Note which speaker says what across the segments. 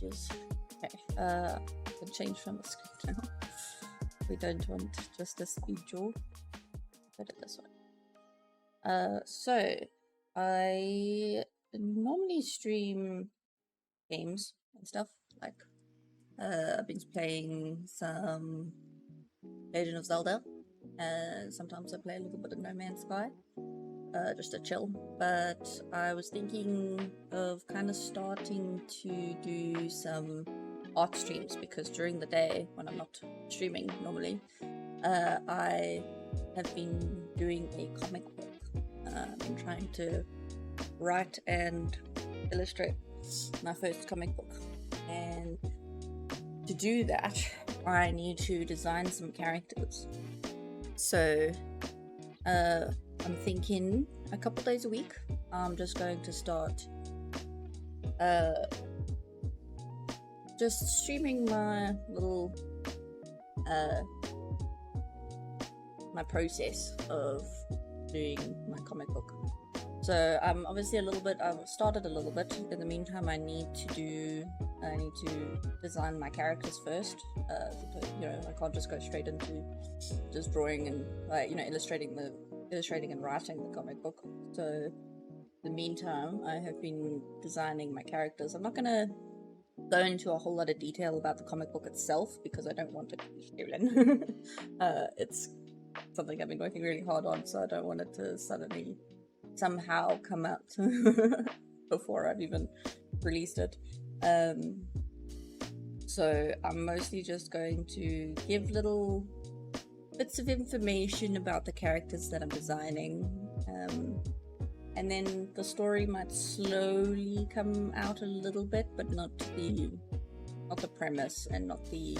Speaker 1: gestures. Okay, can change from the screen now. We don't want just this visual. Put it this way. So I normally stream games and stuff. Like I've been playing some Legend of Zelda, and sometimes I play a little bit of No Man's Sky, just to chill. But I was thinking of kind of starting to do some art streams, because during the day when I'm not streaming normally, I have been doing a comic book. I'm trying to write and illustrate my first comic book, and to do that I need to design some characters. So I'm thinking a couple days a week I'm just going to start just streaming my little my process of doing my comic book. So obviously I've started a little bit. In the meantime, I need to design my characters first. You know, I can't just go straight into just drawing and you know, illustrating and writing the comic book. So in the meantime, I have been designing my characters. I'm not gonna go into a whole lot of detail about the comic book itself because I don't want it to be stolen. It's something I've been working really hard on, so I don't want it to suddenly somehow come out before I've even released it. So I'm mostly just going to give little bits of information about the characters that I'm designing, and then the story might slowly come out a little bit, but not the premise and not the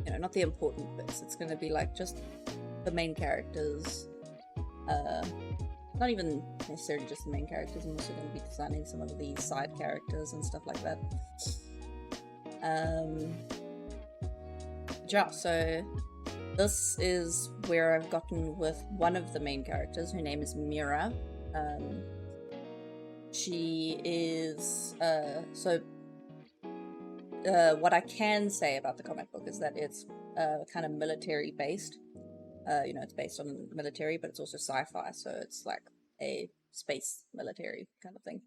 Speaker 1: you know, not the important bits. It's going to be like just the main characters. Not even necessarily just the main characters. I'm also going to be designing some of the side characters and stuff like that. Yeah, so this is where I've gotten with one of the main characters. Her name is Mira. She is what I can say about the comic book is that it's kind of military based. You know, it's based on military, but it's also sci-fi, so it's like a space military kind of thing.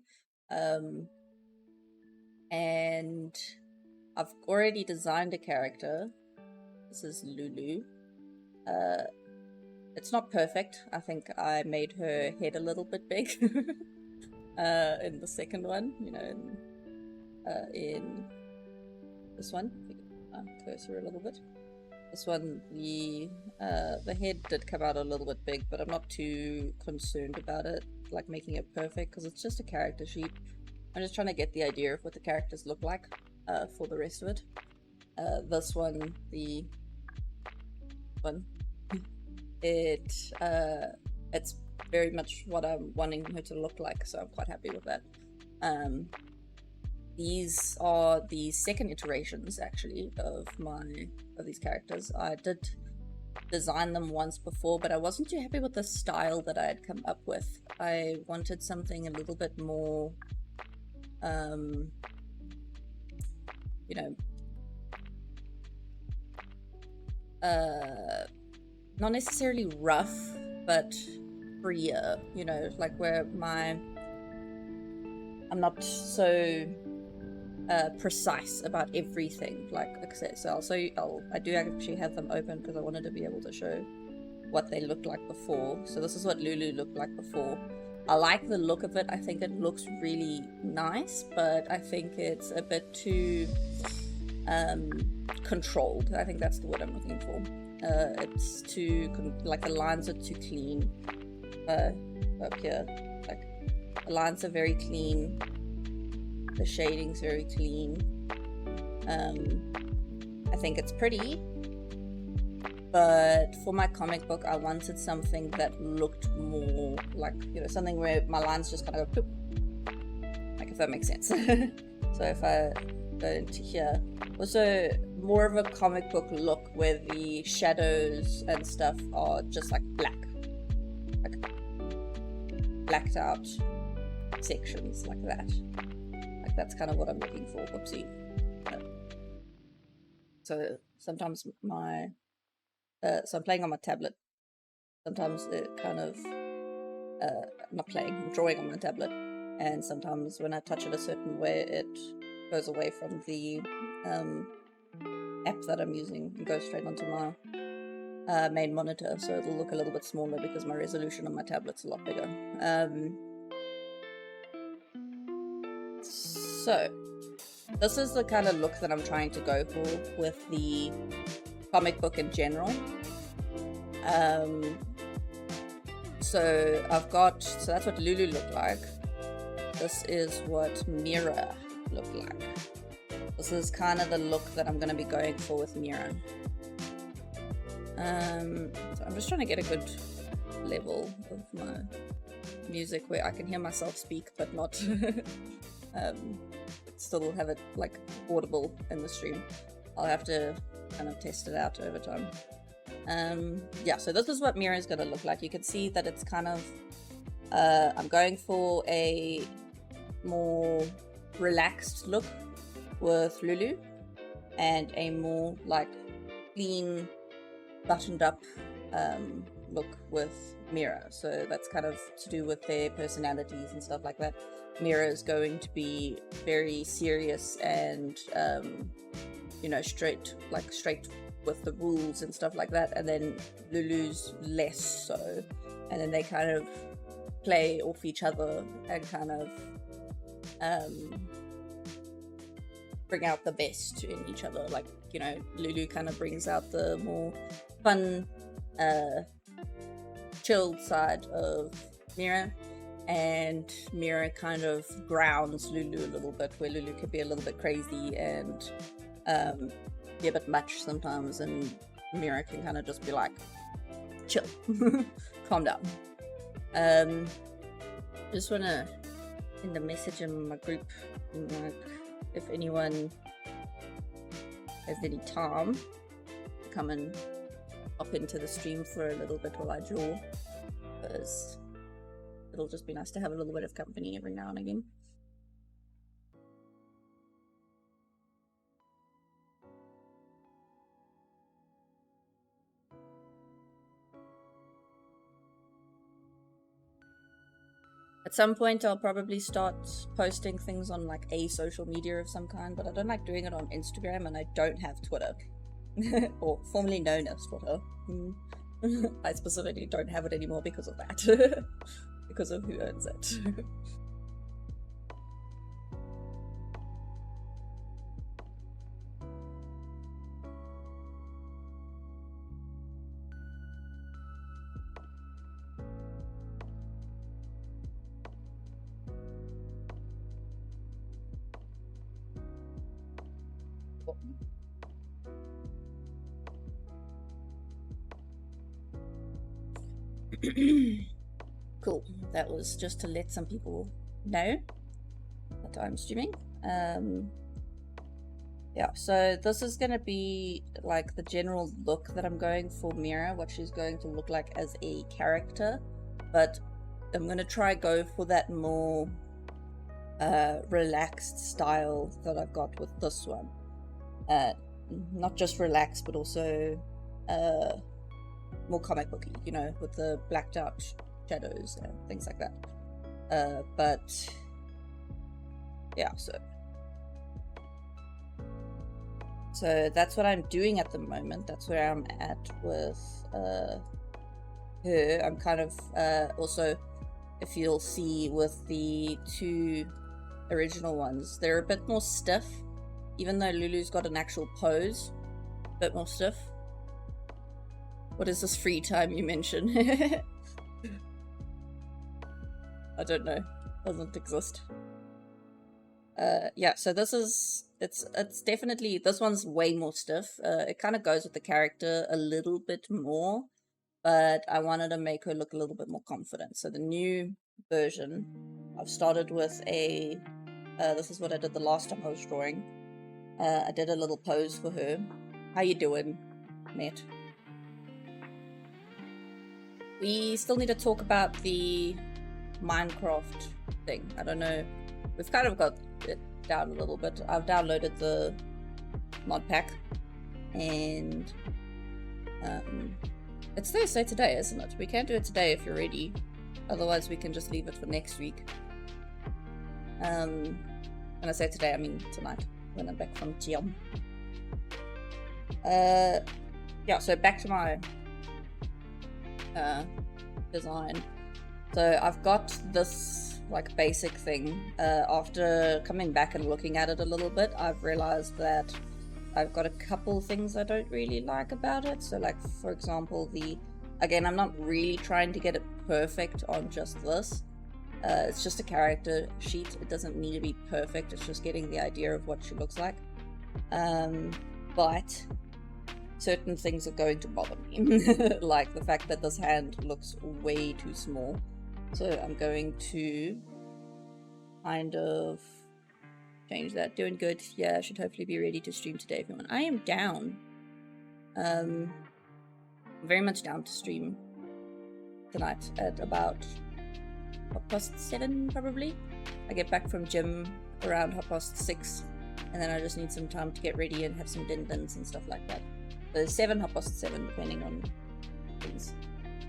Speaker 1: And I've already designed a character. This is Lulu. It's not perfect. I think I made her head a little bit big in the second one, you know, in this one. Cursor a little bit. This one, the head did come out a little bit big, but I'm not too concerned about it, like making it perfect, because it's just a character sheet. I'm just trying to get the idea of what the characters look like for the rest of it. This one, the one, it's very much what I'm wanting her to look like, so I'm quite happy with that. These are the second iterations, actually, of these characters. I did design them once before, but I wasn't too happy with the style that I had come up with. I wanted something a little bit more, you know, not necessarily rough, but freer, you know, like where I'm not so precise about everything. Like I said, so I do actually have them open because I wanted to be able to show what they looked like before. So this is what Lulu looked like before. I like the look of it. I think it looks really nice, but I think it's a bit too controlled. I think that's the word I'm looking for. It's too like the lines are too clean. Up here, like the lines are very clean. The shading's very clean. I think it's pretty, but for my comic book I wanted something that looked more like, you know, something where my lines just kind of go ploop, like, if that makes sense. So if I go into here, also more of a comic book look where the shadows and stuff are just like black, like blacked out sections like that. Like that's kind of what I'm looking for. Whoopsie. So sometimes so I'm playing on my tablet. Sometimes it kind of, not playing, I'm drawing on my tablet. And sometimes when I touch it a certain way, it goes away from the app that I'm using and goes straight onto my main monitor. So it'll look a little bit smaller because my resolution on my tablet's a lot bigger. So this is the kind of look that I'm trying to go for with the comic book in general. So that's what Lulu looked like. This is what Mira looked like. This is kind of the look that I'm going to be going for with Mira. So I'm just trying to get a good level of my music where I can hear myself speak but not still have it like audible in the stream. I'll have to kind of test it out over time. Yeah, so this is what Mira is going to look like. You can see that it's kind of I'm going for a more relaxed look with Lulu and a more like clean buttoned up look with Mira. So that's kind of to do with their personalities and stuff like that. Mira is going to be very serious and you know, straight with the rules and stuff like that, and then Lulu's less so, and then they kind of play off each other and kind of bring out the best in each other. Like, you know, Lulu kind of brings out the more fun, chilled side of Mira, and Mira kind of grounds Lulu a little bit, where Lulu could be a little bit crazy and be a bit much sometimes, and Mira can kind of just be like, chill, calm down. Just want to send a message in my group, like, if anyone has any time to come and hop into the stream for a little bit while I draw, because it'll just be nice to have a little bit of company every now and again. At some point I'll probably start posting things on like a social media of some kind, but I don't like doing it on Instagram, and I don't have Twitter. Or formerly known as Twitter. I specifically don't have it anymore because of that. Because of who owns it. Cool. That was just to let some people know that I'm streaming. Yeah, so this is going to be like the general look that I'm going for Mira, what she's going to look like as a character, but I'm going to try go for that more relaxed style that I've got with this one. Not just relaxed, but also more comic booky, you know, with the blacked out shadows and things like that. But yeah, so that's what I'm doing at the moment. That's where I'm at with her. I'm kind of also, if you'll see with the two original ones, they're a bit more stiff, even though Lulu's got an actual pose, a bit more stiff. What is this free time you mention? I don't know. Doesn't exist. Yeah, so this is, it's definitely, this one's way more stiff. It kind of goes with the character a little bit more, but I wanted to make her look a little bit more confident. So the new version, I've started with a, this is what I did the last time I was drawing. I did a little pose for her. How you doing, mate? We still need to talk about the Minecraft thing. I don't know. We've kind of got it down a little bit. I've downloaded the mod pack, and it's Thursday today, isn't it? We can't do it today if you're ready. Otherwise, we can just leave it for next week. When I say today, I mean tonight, when I'm back from gym. Yeah, so back to my design. So I've got this like basic thing. After coming back and looking at it a little bit, I've realized that I've got a couple things I don't really like about it. So like, for example, again, I'm not really trying to get it perfect on just this. It's just a character sheet. It doesn't need to be perfect. It's just getting the idea of what she looks like. But certain things are going to bother me. Like the fact that this hand looks way too small. So I'm going to kind of change that. Doing good. Yeah, I should hopefully be ready to stream today, everyone. I am down. Very much down to stream tonight at about 7:30 probably. I get back from gym around 6:30, and then I just need some time to get ready and have some din-dins and stuff like that. So 7:30, depending on things.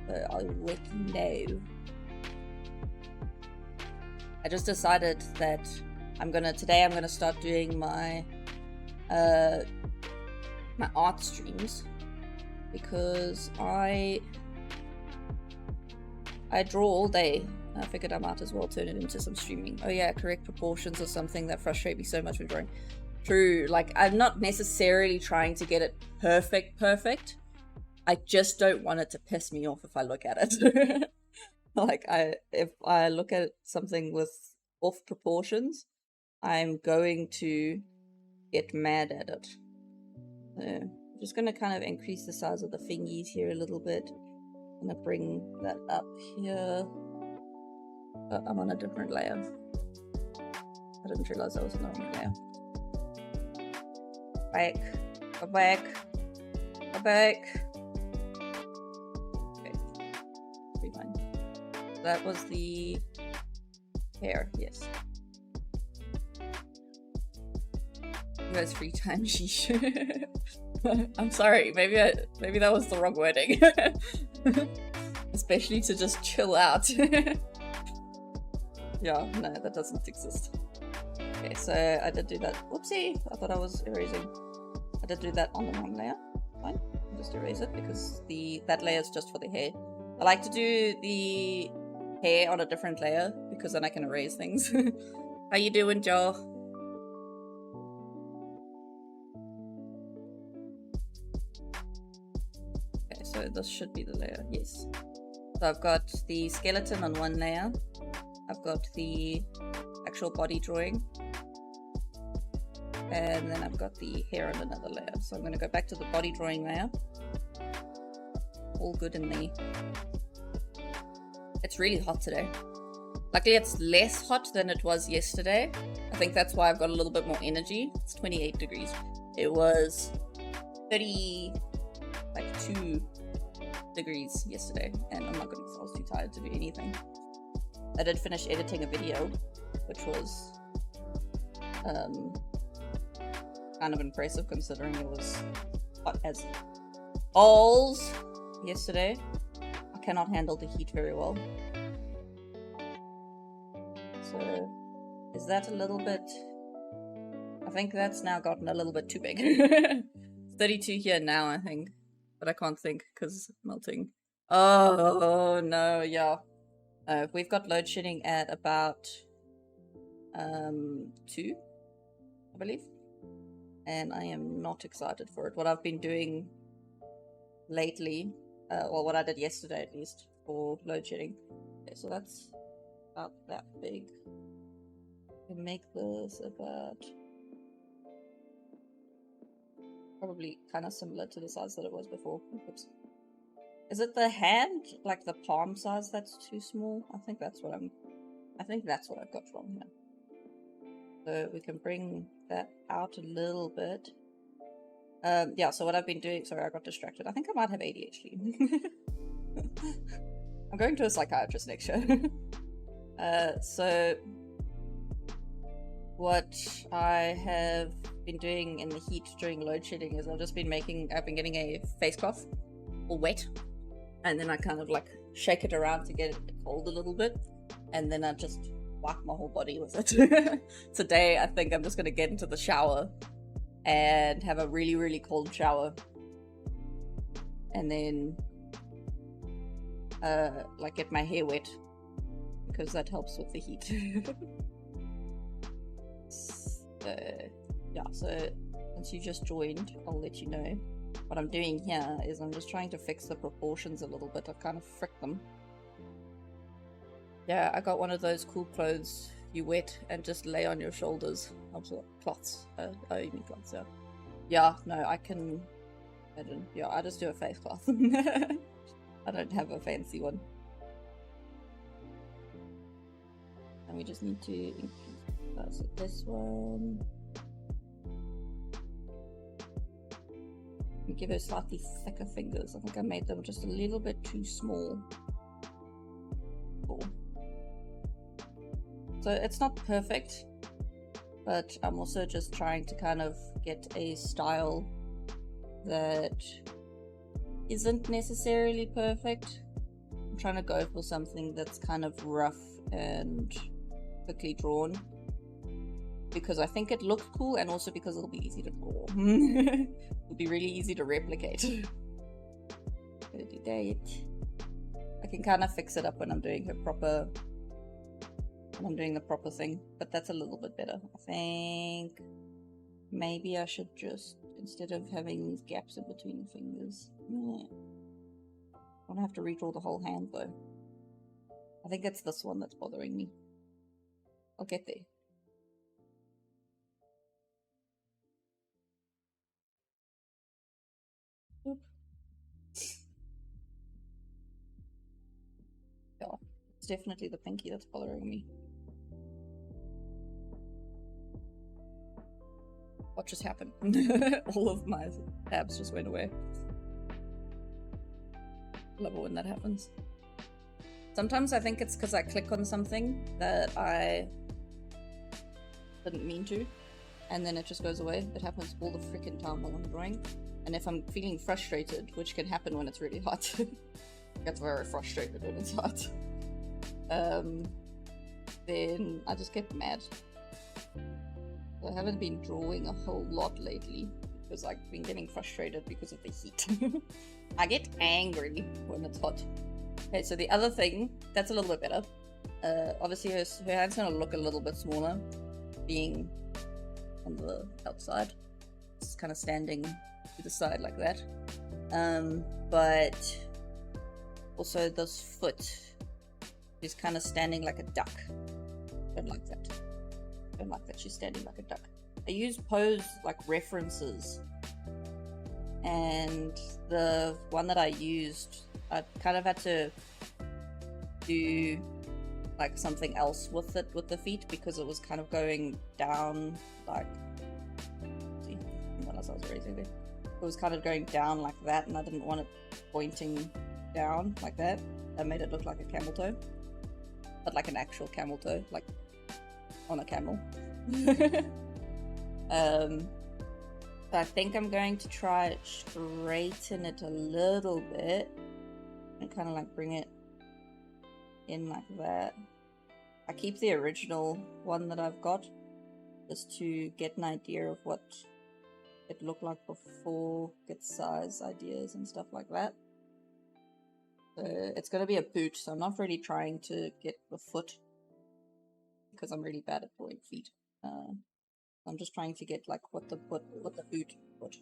Speaker 1: So I'll let you know. I just decided that today I'm gonna start doing my my art streams, because I draw all day. I figured I might as well turn it into some streaming. Oh yeah, correct proportions or something that frustrate me so much when drawing. True, like I'm not necessarily trying to get it perfect. I just don't want it to piss me off if I look at it. Like if I look at something with off proportions, I'm going to get mad at it. So I'm just gonna kind of increase the size of the fingies here a little bit. I'm gonna bring that up here. Oh, I'm on a different layer. I didn't realize I was on the wrong layer. Go back. Okay, rewind. That was the hair, yes. You guys free time, sheesh. I'm sorry, maybe that was the wrong wording. Especially to just chill out. Yeah, no, that doesn't exist. Okay, so I did do that. Whoopsie! I thought I was erasing. I did do that on the wrong layer. Fine, I'll just erase it because that layer is just for the hair. I like to do the hair on a different layer because then I can erase things. How you doing, Joe? Okay, so this should be the layer, yes. So I've got the skeleton on one layer. I've got the actual body drawing. And then I've got the hair on another layer. So I'm going to go back to the body drawing layer. All good in there. It's really hot today. Luckily it's less hot than it was yesterday. I think that's why I've got a little bit more energy. It's 28 degrees. It was 32 degrees yesterday, and I'm not gonna say I was too tired to do anything. I did finish editing a video, which was kind of impressive considering it was hot as balls yesterday. I cannot handle the heat very well. So is that a little bit... I think that's now gotten a little bit too big. It's 32 here now, I think. But I can't think because it's melting. Oh no, yeah. We've got load shedding at about 2, I believe. And I am not excited for it. What I've been doing lately, or what I did yesterday at least, for load shedding. Okay, so that's about that big. We can make this about... probably kind of similar to the size that it was before. Oops. Is it the hand, like the palm size, that's too small? I think that's what I've got wrong here. So we can bring that out a little bit. Yeah, so what I've been doing... Sorry, I got distracted. I think I might have ADHD. I'm going to a psychiatrist next year. So what I have been doing in the heat during load shedding is I've been getting a face cloth all wet, and then I kind of like shake it around to get it cold a little bit, and then I just wipe my whole body with it. Today I think I'm just gonna get into the shower and have a really, really cold shower, and then like get my hair wet, because that helps with the heat. Yeah, so since you just joined, I'll let you know. What I'm doing here is I'm just trying to fix the proportions a little bit. I've kind of fricked them. Yeah, I got one of those cool clothes you wet and just lay on your shoulders. Cloths. Oh, you mean cloths, yeah. Yeah, no, I just do a face cloth. I don't have a fancy one. And we just need to increase this one. We give her slightly thicker fingers. I think I made them just a little bit too small. Cool. So it's not perfect, but I'm also just trying to kind of get a style that isn't necessarily perfect. I'm trying to go for something that's kind of rough and quickly drawn, because I think it looks cool, and also because it'll be easy to draw. It'll be really easy to replicate. I can kind of fix it up when I'm doing the proper thing, but that's a little bit better. I think maybe I should just, instead of having these gaps in between the fingers, I don't have to redraw the whole hand though. I think it's this one that's bothering me. I'll get there. Oop. Yeah, it's definitely the pinky that's bothering me. What just happened? All of my tabs just went away. Love it when that happens. Sometimes I think it's because I click on something that I didn't mean to, and then it just goes away. It happens all the freaking time while I'm drawing. And if I'm feeling frustrated, which can happen when it's really hot, I get very frustrated when it's hot, then I just get mad. I haven't been drawing a whole lot lately because I've been getting frustrated because of the heat. I get angry when it's hot. Okay, so the other thing, that's a little bit better. Obviously her hand's gonna look a little bit smaller, being on the outside. It's kind of standing to the side like that. But also this foot is kind of standing like a duck. Don't like that. Don't like that she's standing like a duck. I use pose like references, and the one that I used, I kind of had to do like something else with it, with the feet, because it was kind of going down like, see what else I was raising there, it was kind of going down like that, and I didn't want it pointing down like that. I made it look like a camel toe, but like an actual camel toe, like on a camel. So I think I'm going to try to straighten it a little bit and kind of like bring it in like that. I keep the original one that I've got just to get an idea of what it looked like before, get size ideas and stuff like that. So it's going to be a boot, so I'm not really trying to get the foot because I'm really bad at drawing feet. I'm just trying to get like what the boot foot.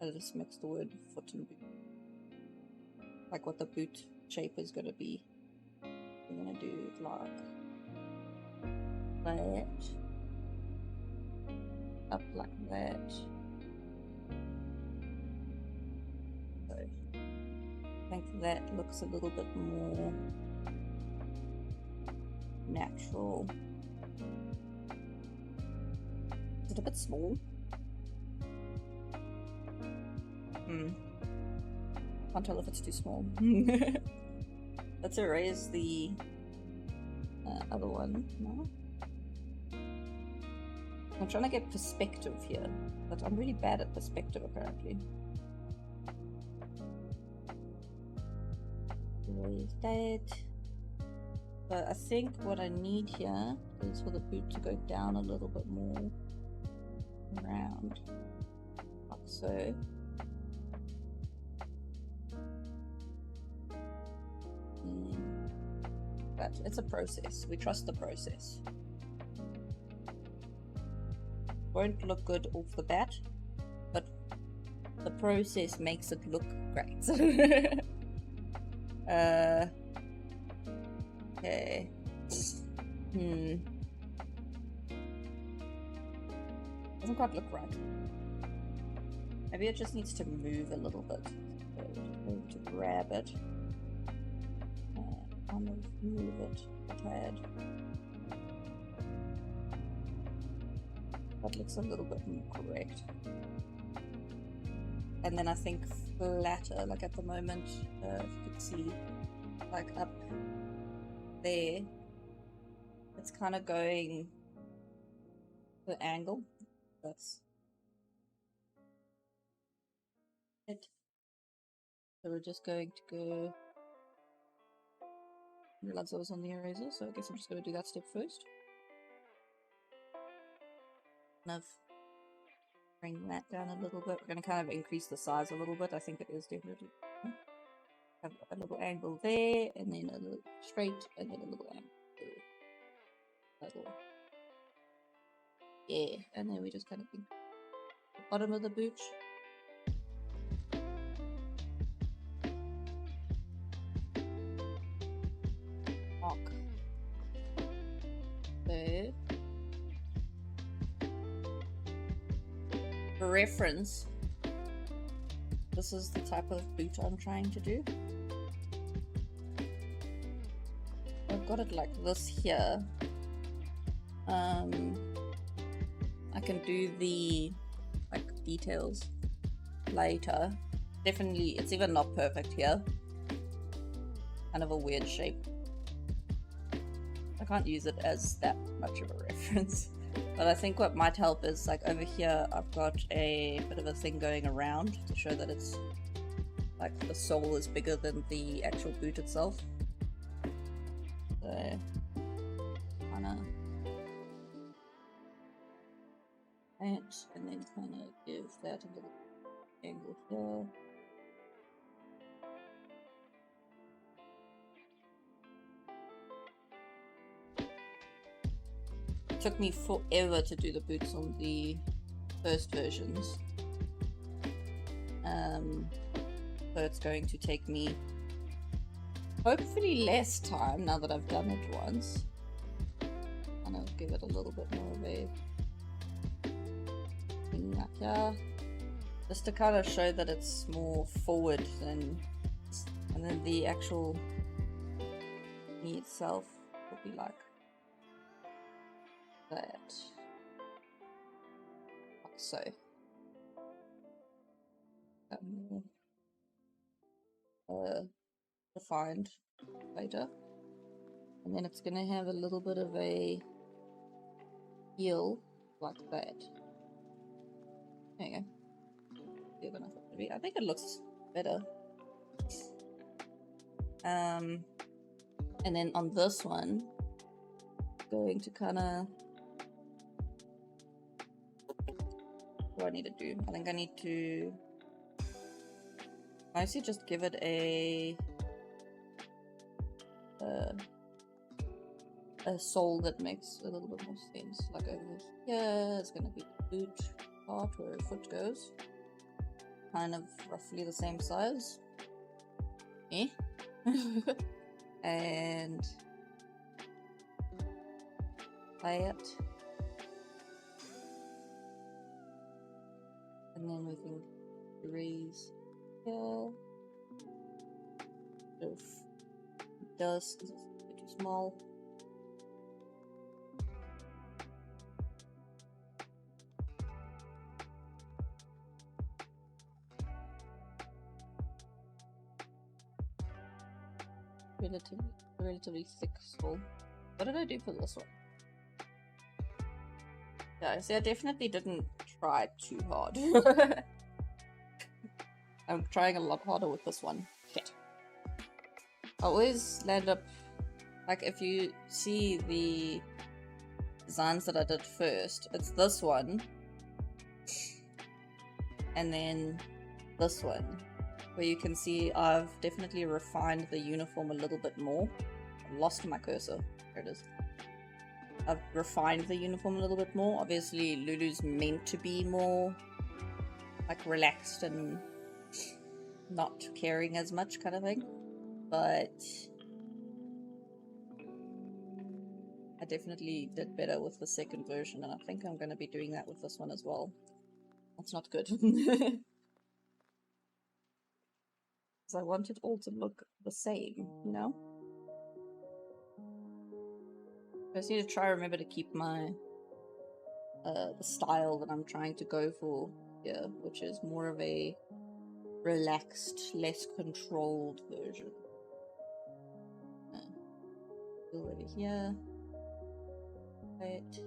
Speaker 1: I just mixed the word foot and boot. Like what the boot shape is going to be. I'm going to do like that, up like that. So I think that looks a little bit more natural. Is it a bit small? Can't tell if it's too small. Let's erase the other one now. I'm trying to get perspective here, but I'm really bad at perspective apparently. Raise that. But I think what I need here is for the boot to go down a little bit more around, like so. But it's a process. We trust the process. Won't look good off the bat, but the process makes it look great. Okay. Doesn't quite look right. Maybe it just needs to move a little bit. So we're just going to grab it. Kind of move it a tad. That looks a little bit more correct. And then I think flatter, like at the moment, if you could see, like up there, it's kind of going the angle. That's it. So we're just going to go. I realized I was on the eraser, so I guess I'm just going to do that step first. Kind of bring that down a little bit. We're going to kind of increase the size a little bit. I think it is definitely. Have a little angle there, and then a little straight, and then a little angle there. Little. Yeah, and then we just kind of think the bottom of the boot. Arc. So, for reference, this is the type of boot I'm trying to do. I've got it like this here. I can do the like details later. Definitely, it's even not perfect here. Kind of a weird shape. I can't use it as that much of a reference. But I think what might help is like over here I've got a bit of a thing going around to show that it's like the sole is bigger than the actual boot itself. So kinda and then kinda give that a little angle here. It took me forever to do the boots on the first versions. So it's going to take me hopefully less time now that I've done it once. And I'll give it a little bit more of a thing like here. Just to kind of show that it's more forward than, and then the actual knee itself will be like that. Like so. More defined later. And then it's gonna have a little bit of a heel like that. There you go. Bigger than I thought it would be. I think it looks better. And then on this one, going to kind of, what do I need to do? I think I need to mostly just give it a sole that makes a little bit more sense. Like over here, it's going to be the boot part where a foot goes. Kind of roughly the same size. And play it. And then we can raise here. If it does, because it's a bit too small. Relatively thick sole. What did I do for this one? Yeah, see, I definitely didn't try too hard. I'm trying a lot harder with this one. Shit. I always land up, like, if you see the designs that I did first, it's this one, and then this one, where you can see I've definitely refined the uniform a little bit more. I've lost my cursor. There it is. I've refined the uniform a little bit more. Obviously, Lulu's meant to be more, like, relaxed and not caring as much kind of thing. But I definitely did better with the second version, and I think I'm going to be doing that with this one as well. That's not good. Because I want it all to look the same, you know? I just need to try remember to keep my the style that I'm trying to go for here, which is more of a relaxed, less controlled version. Over here. Right.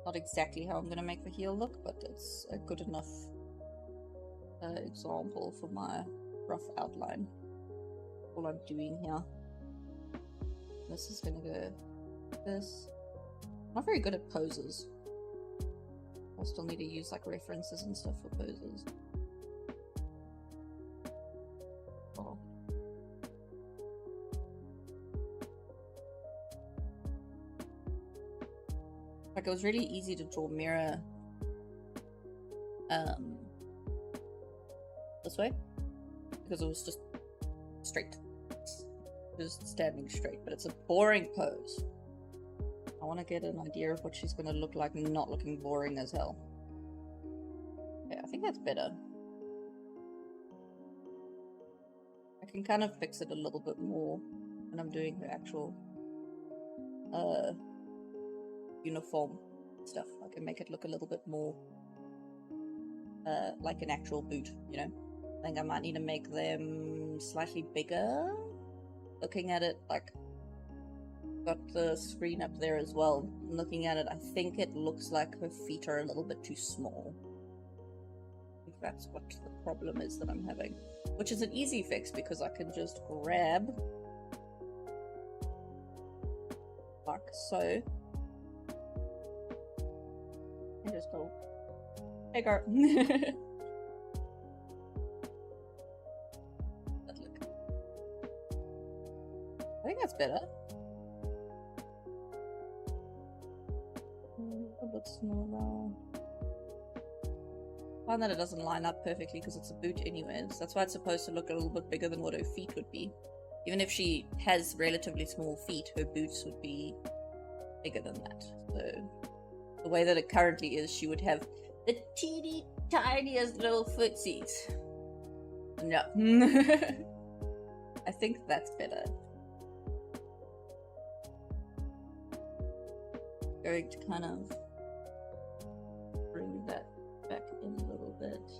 Speaker 1: Not exactly how I'm going to make the heel look, but it's a good enough example for my rough outline. All I'm doing here. This is going to go like this. I'm not very good at poses. I still need to use like references and stuff for poses. Oh. Like, it was really easy to draw mirror this way because it was just straight, just standing straight, but it's a boring pose. I want to get an idea of what she's going to look like not looking boring as hell. Okay, I think that's better. I can kind of fix it a little bit more when I'm doing the actual uniform stuff. I can make it look a little bit more like an actual boot, you know? I think I might need to make them slightly bigger. Looking at it, like, got the screen up there as well. Looking at it, I think it looks like her feet are a little bit too small. I think that's what the problem is that I'm having. Which is an easy fix because I can just grab like so. And just go, hey girl. That look. I think that's better. A bit smaller. I find that it doesn't line up perfectly because it's a boot anyways. That's why it's supposed to look a little bit bigger than what her feet would be. Even if she has relatively small feet, her boots would be bigger than that. So the way that it currently is, she would have the teeny tiniest little footsies. No. I think that's better. Going to kind of bring that back in a little bit.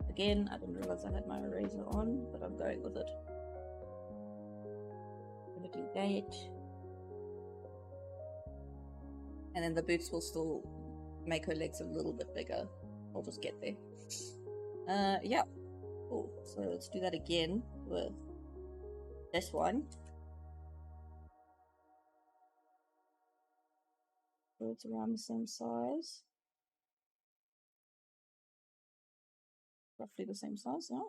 Speaker 1: Again, I didn't realize I had my eraser on, but I'm going with it. I'm gonna do that. And then the boots will still make her legs a little bit bigger. I'll just get there. Yeah. Cool. So let's do that again with this one. So it's around the same size. Roughly the same size, yeah.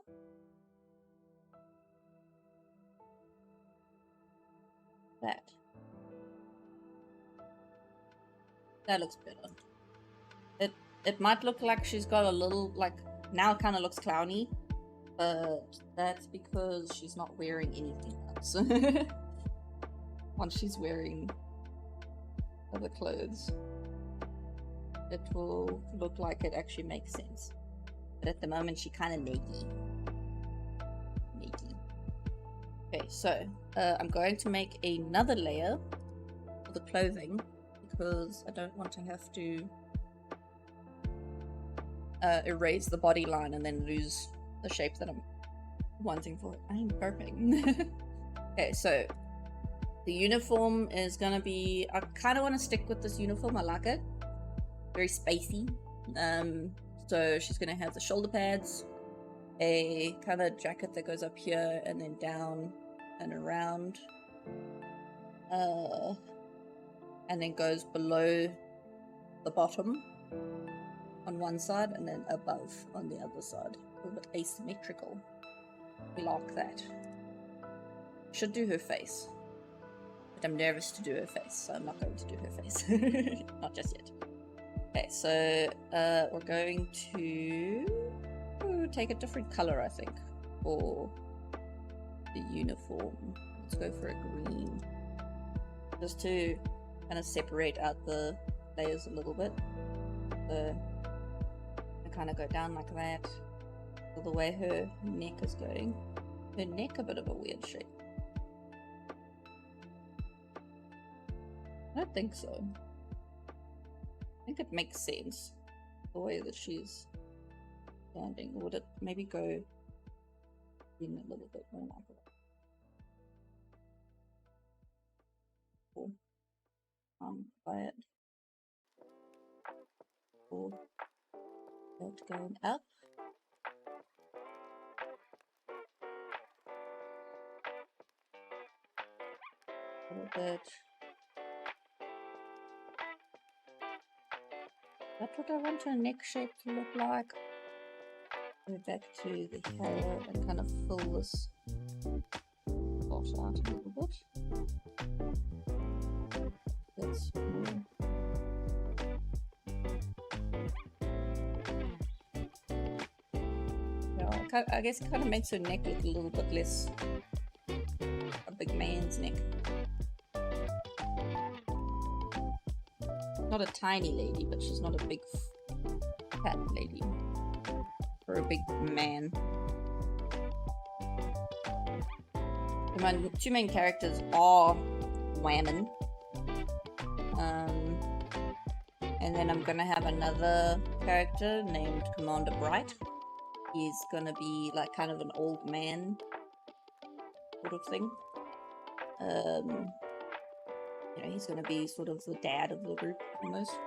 Speaker 1: That looks better. It might look like she's got a little, like, now it kind of looks clowny, but that's because she's not wearing anything else. Once she's wearing other clothes, it will look like it actually makes sense. But at the moment, she kind of naked. Okay, so I'm going to make another layer for the clothing because I don't want to have to erase the body line and then lose the shape that I'm wanting for it. I'm burping. Okay, so The uniform is gonna be, I kind of want to stick with this uniform. I like it. Very spacey. So she's gonna have the shoulder pads, a kind of jacket that goes up here and then down and around, and then goes below the bottom on one side and then above on the other side. A little bit asymmetrical. We like that. Should do her face, but I'm nervous to do her face, so I'm not going to do her face. Not just yet. Okay, so we're going to take a different color, I think, for the uniform. Let's go for a green, just to kind of separate out the layers a little bit. So I kind of go down like that. So the way her neck is going, her neck a bit of a weird shape. I don't think so. I think it makes sense the way that she's standing. Would it maybe go in a little bit more like that? Cool. Quiet. Cool. That going up. A little bit. That's what I want her neck shape to look like. Go back to the hair and kind of fill this spot out a little bit. That's more. Yeah, I guess it kind of makes her neck look a little bit less a big man's neck. Not a tiny lady, but she's not a big fat lady. Or a big man. The two main characters are women. And then I'm gonna have another character named Commander Bright. He's gonna be like kind of an old man sort of thing. You know, he's gonna be sort of the dad of the group almost.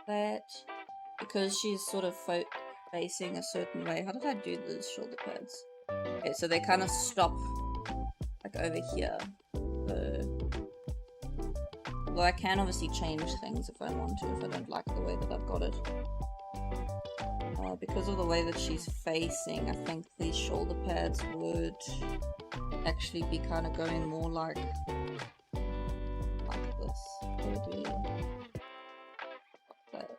Speaker 1: But because she's sort of facing a certain way, how did I do those shoulder pads? Okay, so they kind of stop like over here. Well, I can obviously change things if I want to, if I don't like the way that I've got it. Because of the way that she's facing, I think these shoulder pads would actually be kind of going more like this. Where do you like that?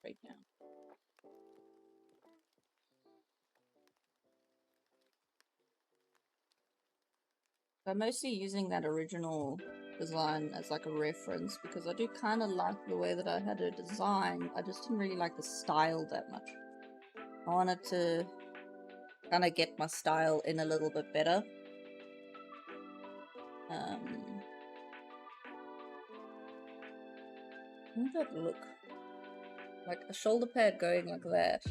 Speaker 1: Right now. I'm mostly using that original design as like a reference because I do kind of like the way that I had it designed. I just didn't really like the style that much. I wanted to kind of get my style in a little bit better. How would that look? Like a shoulder pad going like that.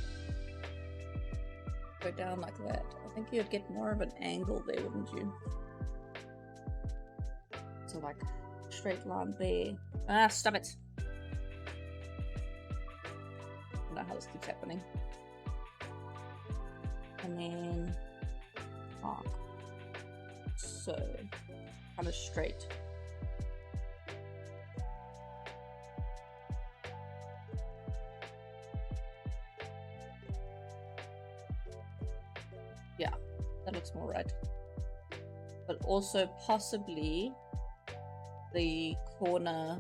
Speaker 1: Go down like that. I think you'd get more of an angle there, wouldn't you? So like straight line there. Ah, stop it! I don't know how this keeps happening. And then arc. So kind of straight. Yeah, that looks more right. But also possibly the corner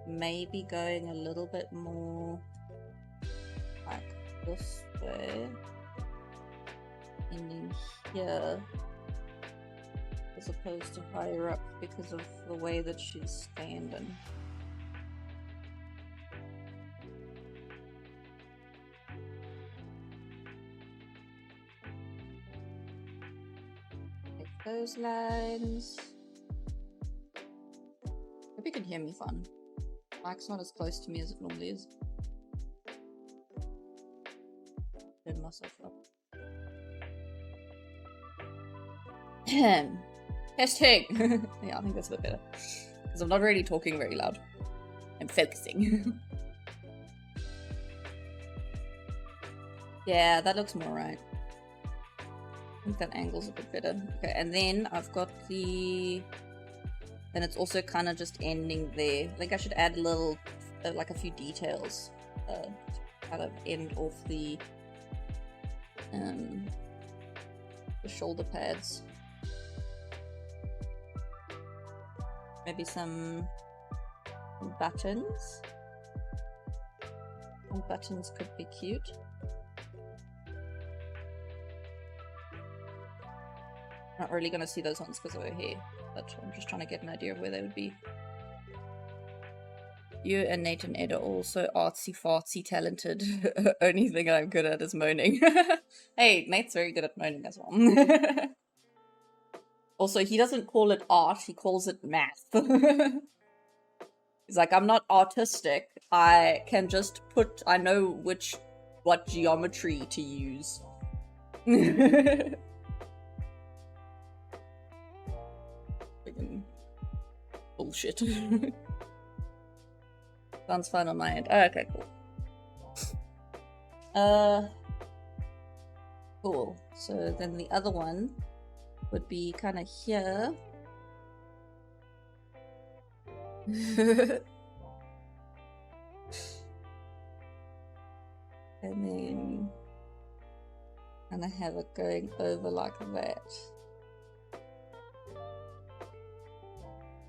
Speaker 1: may be going a little bit more like this way, and then here, as opposed to higher up because of the way that she's standing. Make those lines. Hope you can hear me fine. Mike's not as close to me as it normally is. Turn myself up. Testing! Yeah, I think that's a bit better. Because I'm not really talking very loud. I'm focusing. Yeah, that looks more right. I think that angle's a bit better. Okay, and then I've got the... Then it's also kind of just ending there. I think I should add a little, like a few details to kind of end off the shoulder pads. Maybe some buttons. Some buttons could be cute. Not really gonna see those ones because of her hair, but I'm just trying to get an idea of where they would be. You and Nate and Ed are also artsy fartsy talented. Only thing I'm good at is moaning. Hey, Nate's very good at moaning as well. Also, he doesn't call it art, he calls it math. He's like, I'm not artistic, I can just I know what geometry to use. Bullshit. Sounds fun on my end. Oh, okay, cool. Cool. So then the other one would be kind of here. And then kind of have it going over like that.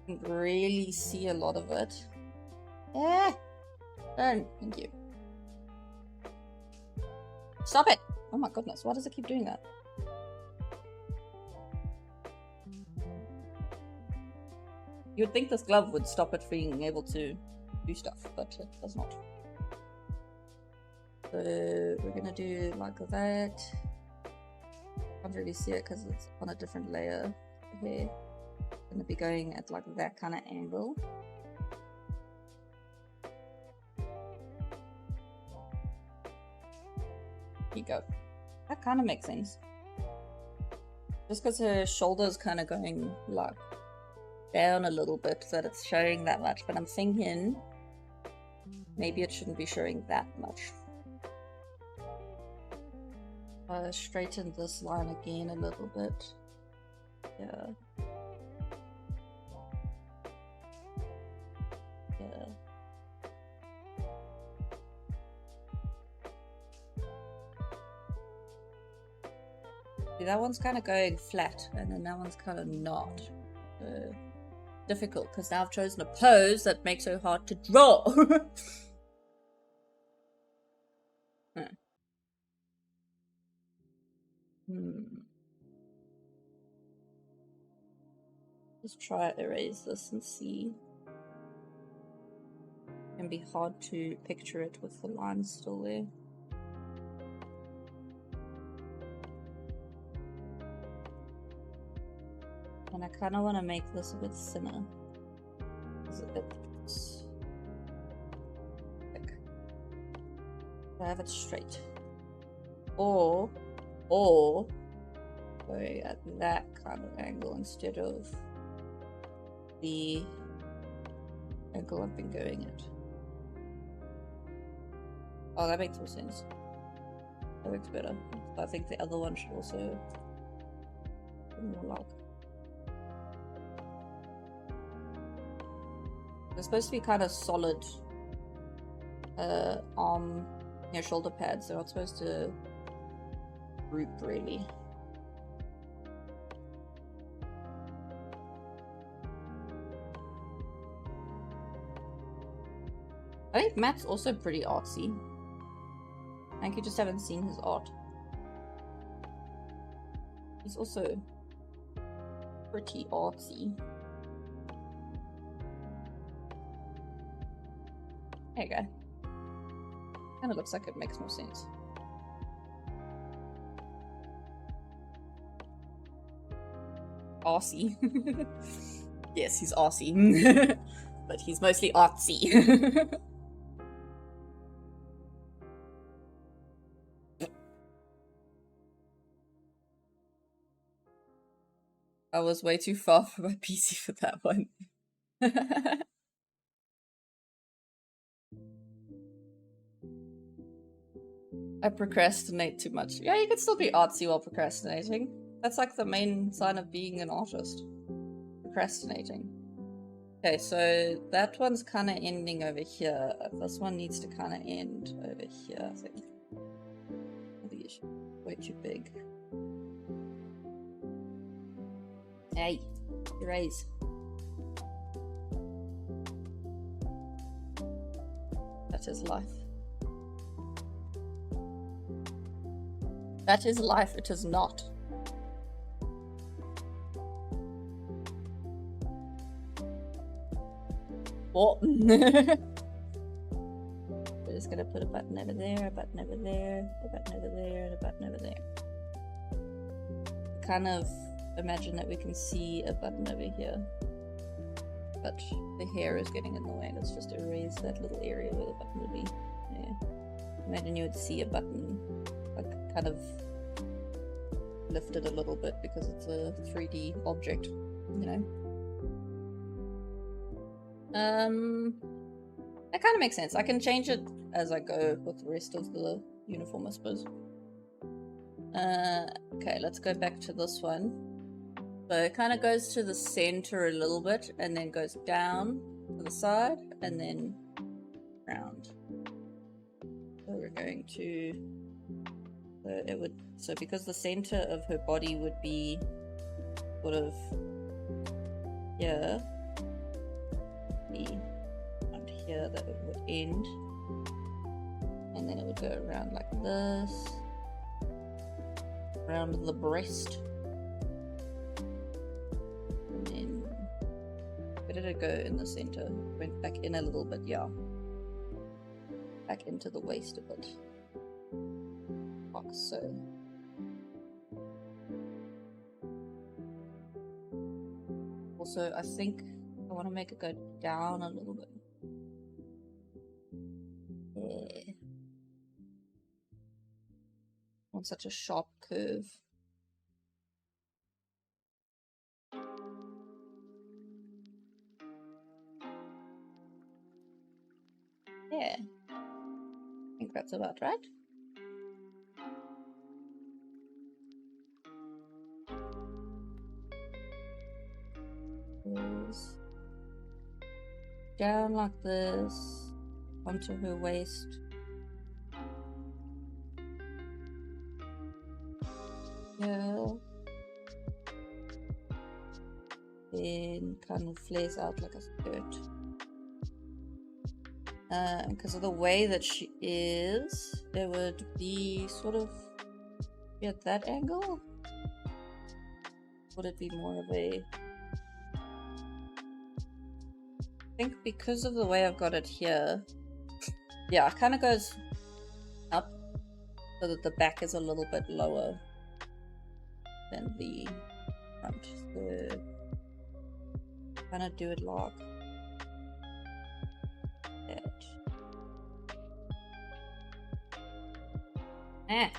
Speaker 1: Can't really see a lot of it. Yeah. Don't. Thank you. Stop it! Oh my goodness, why does it keep doing that? You'd think this glove would stop it being able to do stuff, but it does not. So we're gonna do like that. Can't really see it because it's on a different layer here. Gonna be going at like that kind of angle. Here you go. That kind of makes sense. Just because her shoulder's kind of going like down a little bit that it's showing that much, but I'm thinking maybe it shouldn't be showing that much. Straighten this line again a little bit. Yeah. Yeah. See, that one's kind of going flat, and then that one's kind of not. Difficult, because now I've chosen a pose that makes it hard to draw. Let's try erase this and see. It can be hard to picture it with the lines still there. And I kind of want to make this a bit thinner. It's a bit thick. I have it straight. Or go at that kind of angle instead of the angle I've been going at. Oh, that makes more sense. That works better. I think the other one should also be more like. They're supposed to be kind of solid arm, shoulder pads. They're not supposed to droop really. I think Matt's also pretty artsy. I think you just haven't seen his art. He's also pretty artsy. There you go. Kind of looks like it makes more sense. Arsey. Yes, he's arsey. but he's mostly artsy. I was way too far from my PC for that one. I procrastinate too much. Yeah, you can still be artsy while procrastinating. That's like the main sign of being an artist. Procrastinating. Okay, so that one's kind of ending over here. This one needs to kind of end over here, I think. I think it's way too big. Hey, erase. That is life. That is life, it is not. What? We're just gonna put a button over there, a button over there, a button over there, and a button over there. Kind of imagine that we can see a button over here. But the hair is getting in the way. Let's just erase that little area where the button would be. Yeah. Imagine you would see a button like kind of lifted a little bit because it's a 3D object, you know. That kind of makes sense. I can change it as I go with the rest of the uniform, I suppose. Okay, let's go back to this one. So it kind of goes to the center a little bit and then goes down to the side and then round. So we're going to, so because the center of her body would be sort of here, around here, that it would end, and then it would go around like this, around the breast. Where did it go in the center? Went back in a little bit, yeah. Back into the waist a bit. Like so. Also, I think I want to make it go down a little bit. Yeah. On such a sharp curve. Yeah, I think that's about right. Goes down like this, onto her waist. Yeah. Then kind of flares out like a skirt. Because of the way that she is, it would be sort of at that angle. Would it be more of a... I think because of the way I've got it here, yeah, it kind of goes up so that the back is a little bit lower than the front. So kind of do it like that. Ah,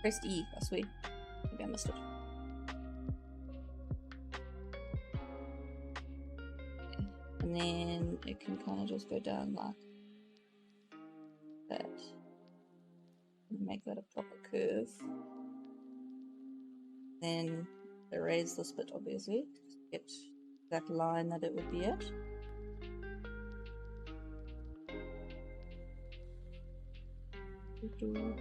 Speaker 1: pressed E, I swear. Maybe I missed it. Okay. And then it can kind of just go down like that. Make that a proper curve. Then erase this bit, obviously, to get that line that it would be at. Okay.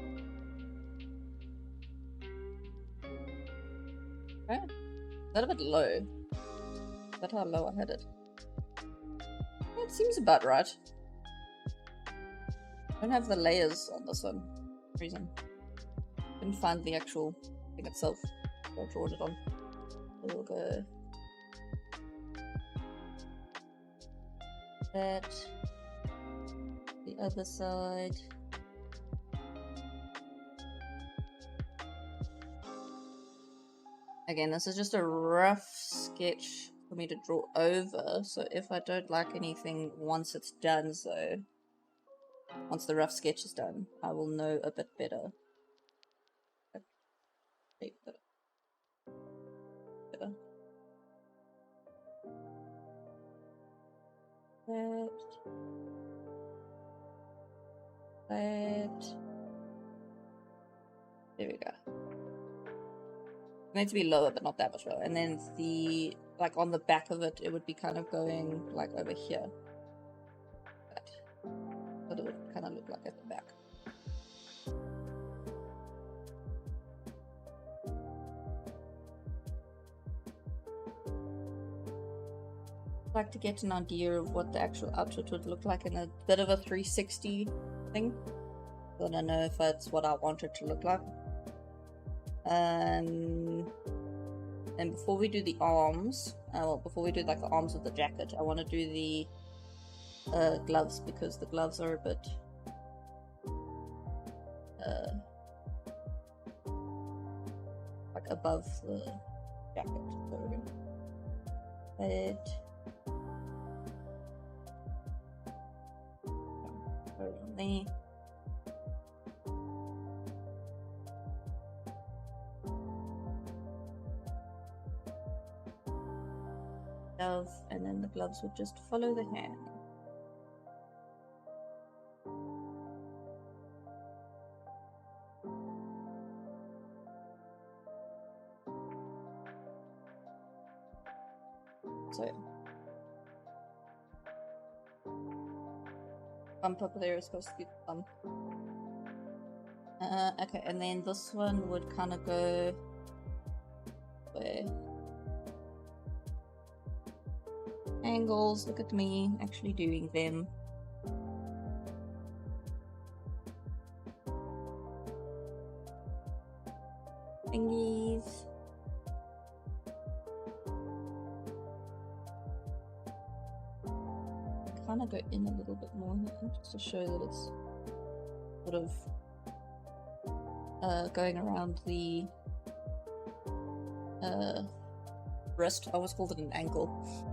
Speaker 1: Is that a bit low? Is that how low I had it? Yeah, it seems about right. I don't have the layers on this one for some reason. Couldn't find the actual thing itself. So I drawn it on. So we'll go that. The other side. Again, this is just a rough sketch for me to draw over, so if I don't like anything once it's done, so once the rough sketch is done, I will know a bit better. There we go. It needs to be lower, but not that much lower. And then the, like on the back of it, it would be kind of going like over here. But it would kind of look like at the back. I'd like to get an idea of what the actual outfit would look like in a bit of a 360 thing. I don't know if that's what I want it to look like. And before we do the arms, well, before we do like the arms of the jacket, I want to do the gloves, because the gloves are a bit like above the jacket. So we're gonna put it on there. And then the gloves would just follow the hand. So bump up there is supposed to be the thumb. Okay, and then this one would kind of go where angles. Look at me actually doing them. Thingies. Kind of go in a little bit more here, just to show that it's sort of going around the wrist. I always called it an ankle.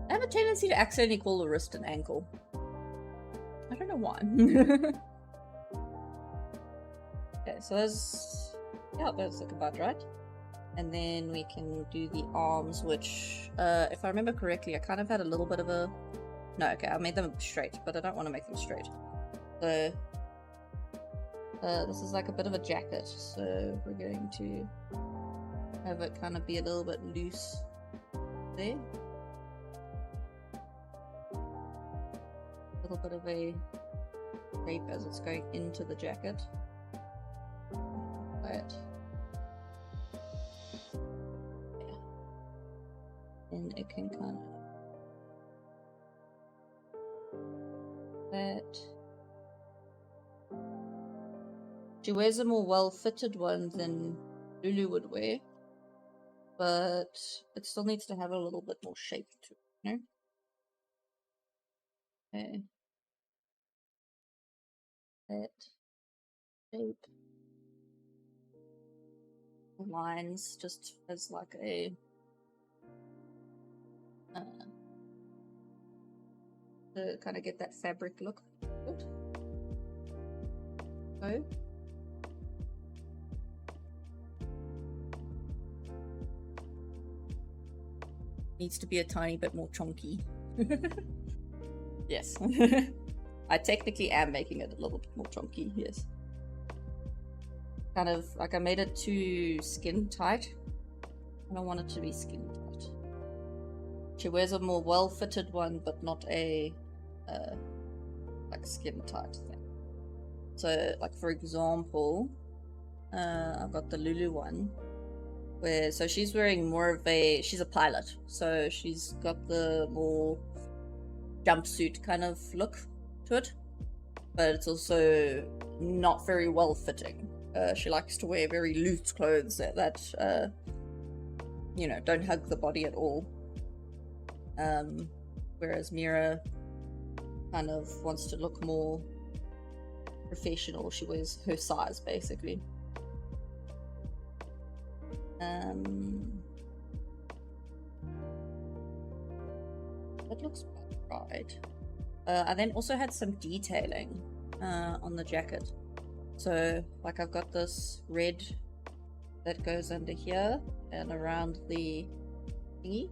Speaker 1: I have a tendency to accidentally call the wrist an ankle. I don't know why. Okay, so those look about right. And then we can do the arms, which, if I remember correctly, I kind of had a little bit of a... No, okay, I made them straight, but I don't want to make them straight. So, this is like a bit of a jacket, so we're going to have it kind of be a little bit loose there. A little bit of a shape as it's going into the jacket. But yeah. And it can kind of that. She wears a more well-fitted one than Lulu would wear, but it still needs to have a little bit more shape to it, you know? Okay. That shape. Lines just as like a to kind of get that fabric look. Good. So needs to be a tiny bit more chunky. Yes. I technically am making it a little bit more chunky, yes. Kind of like I made it too skin tight. I don't want it to be skin tight. She wears a more well-fitted one, but not a like skin tight thing. So, like for example, I've got the Lulu one, where so she's wearing more of a, she's a pilot, so she's got the more jumpsuit kind of look to it, but it's also not very well fitting. She likes to wear very loose clothes that you know, don't hug the body at all. Whereas Mira kind of wants to look more professional. She wears her size, basically. That looks about right. I then also had some detailing on the jacket. So, like, I've got this red that goes under here and around the thingy,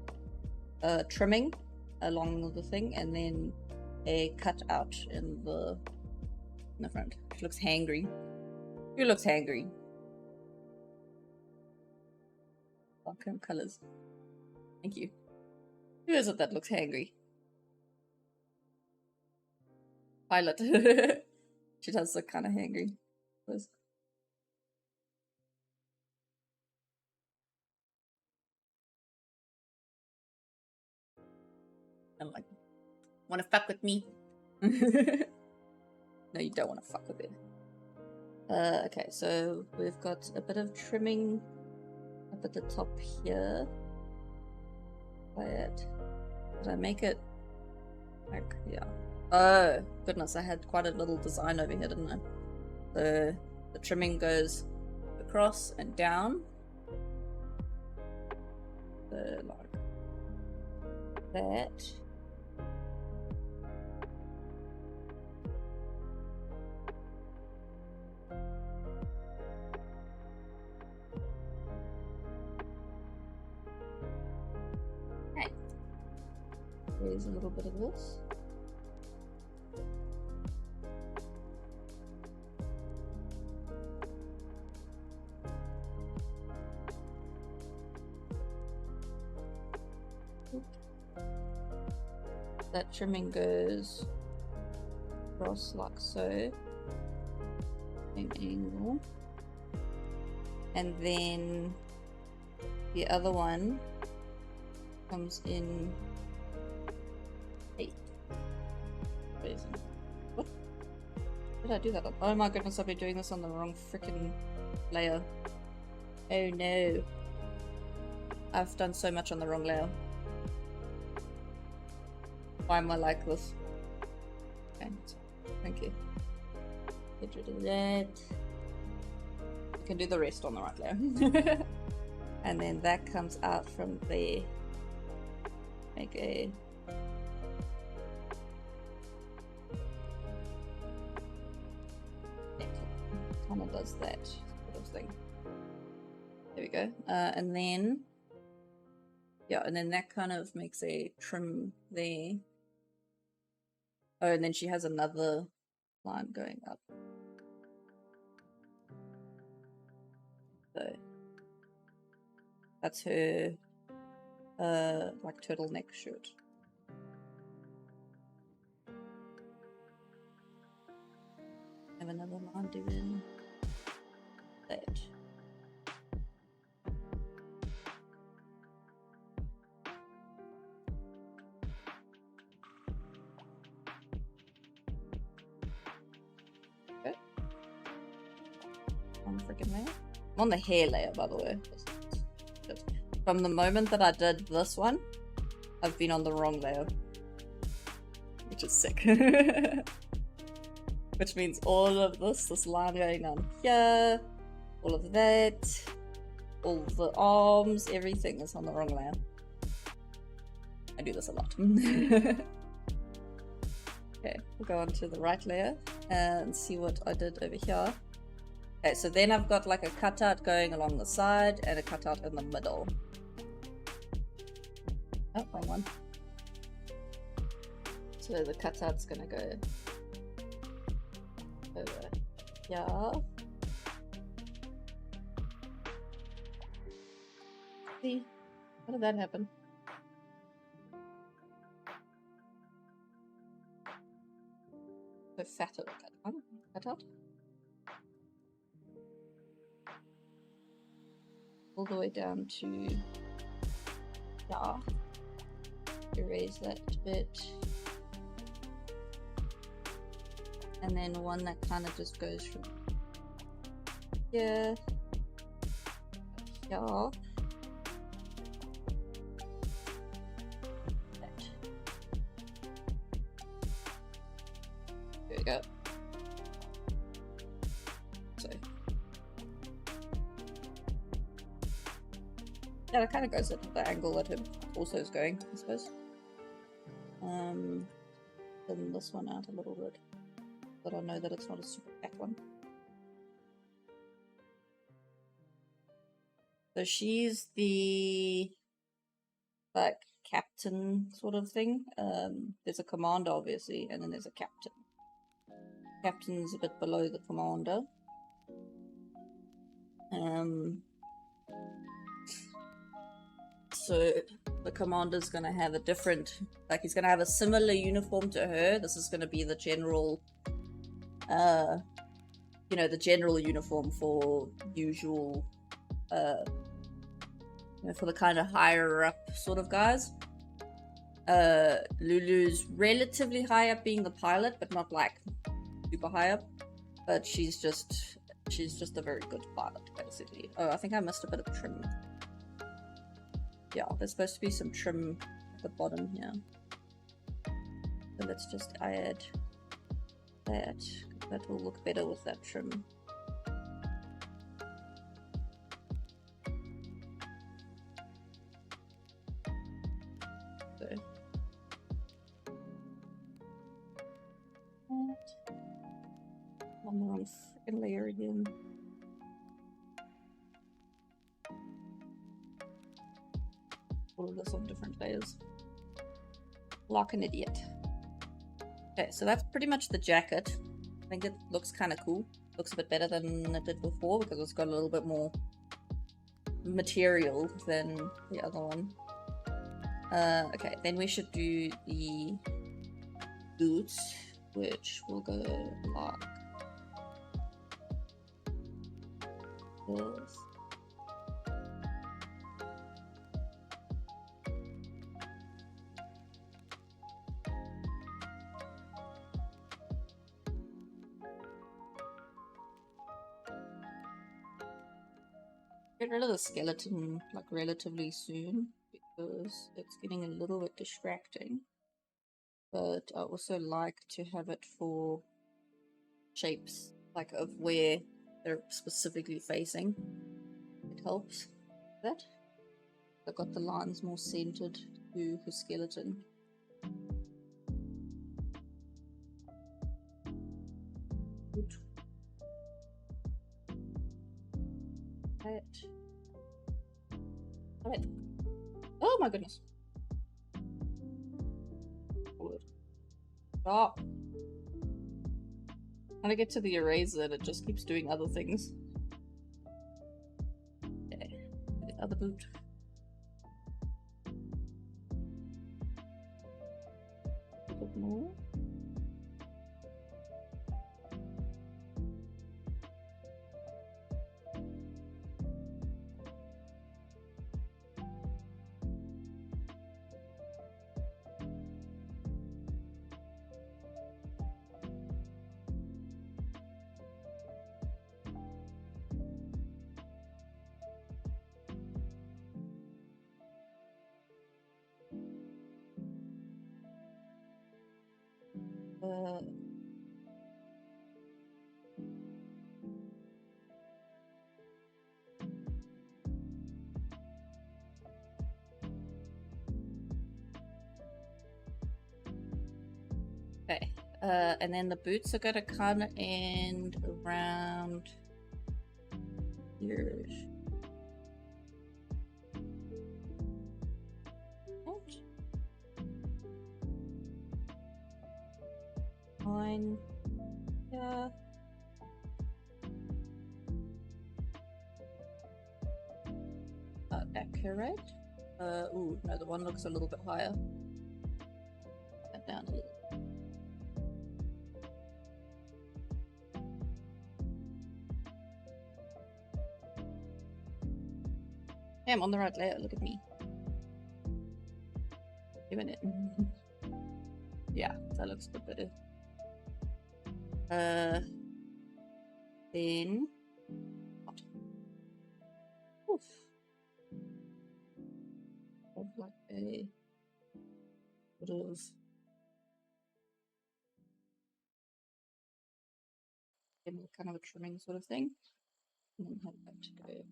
Speaker 1: trimming along the thing, and then a cutout in the front. She looks hangry. Who looks hangry? Welcome colors. Thank you. Who is it that looks hangry? Pilot. She does look kind of hangry. I'm like, wanna fuck with me? No, you don't want to fuck with it. Okay, so we've got a bit of trimming up at the top here. Did I make it? Like, yeah. Oh, goodness, I had quite a little design over here, didn't I? So the trimming goes across and down. So, like that. Okay. There's a little bit of this. That trimming goes across like so, same angle, and then the other one comes in. Hey, what? Did I do that on? Oh my goodness, I've been doing this on the wrong freaking layer. Oh no, I've done so much on the wrong layer. Why am I like this? Okay, thank you. Get rid of that. You can do the rest on the right layer. And then that comes out from there. Make a... kind of does that sort of thing. There we go. And then... yeah, and then that kind of makes a trim there. Oh, and then she has another line going up. So that's her like turtleneck shirt. Have another line doing that. On the freaking layer. I'm on the hair layer, by the way. From the moment that I did this one, I've been on the wrong layer, which is sick. Which means all of this line going on here, all of that, all the arms, everything is on the wrong layer. I do this a lot. Okay, we'll go on to the right layer and see what I did over here. Okay, so then I've got like a cutout going along the side and a cutout in the middle. Oh, wrong one. So the cutout's gonna go over here. See, how did that happen? So fatter cutout. All the way down to yeah. Erase that bit. And then one that kind of just goes from here, here. There we go. So yeah, that kind of goes at the angle that her torso is going, I suppose. Thin this one out a little bit, but I know that it's not a super pack one. So she's the like captain sort of thing. There's a commander obviously, and then there's a captain. Captain's a bit below the commander. So the commander's gonna have a different, like he's gonna have a similar uniform to her. This is gonna be the general, you know, the general uniform for usual, you know, for the kind of higher up sort of guys. Lulu's relatively high up being the pilot, but not like super high up. But she's just a very good pilot, basically. Oh, I think I missed a bit of trim. Yeah, there's supposed to be some trim at the bottom here. So let's just add that. That will look better with that trim. So. On the wrong freaking layer again. All of this on different layers. Like an idiot. Okay, so that's pretty much the jacket. I think it looks kind of cool. Looks a bit better than it did before because it's got a little bit more material than the other one. Okay, then we should do the boots, which will go like this. Get rid of the skeleton like relatively soon because it's getting a little bit distracting. But I also like to have it for shapes, like of where they're specifically facing. It helps that. I've got the lines more centered to the skeleton. Good. Alright. Oh my goodness. Good. Stop. When I get to the eraser, it just keeps doing other things. Okay. The other boot. A bit more. Okay, and then the boots are gonna kind of end around here. Fine. Yeah. Accurate. Ooh, no, the one looks a little bit higher. That down a little. Yeah, I'm on the right layer, look at me. Doing it. Yeah, that looks a bit better. Then what? Oof. Of like a sort of kind of a trimming sort of thing. And then have that to go.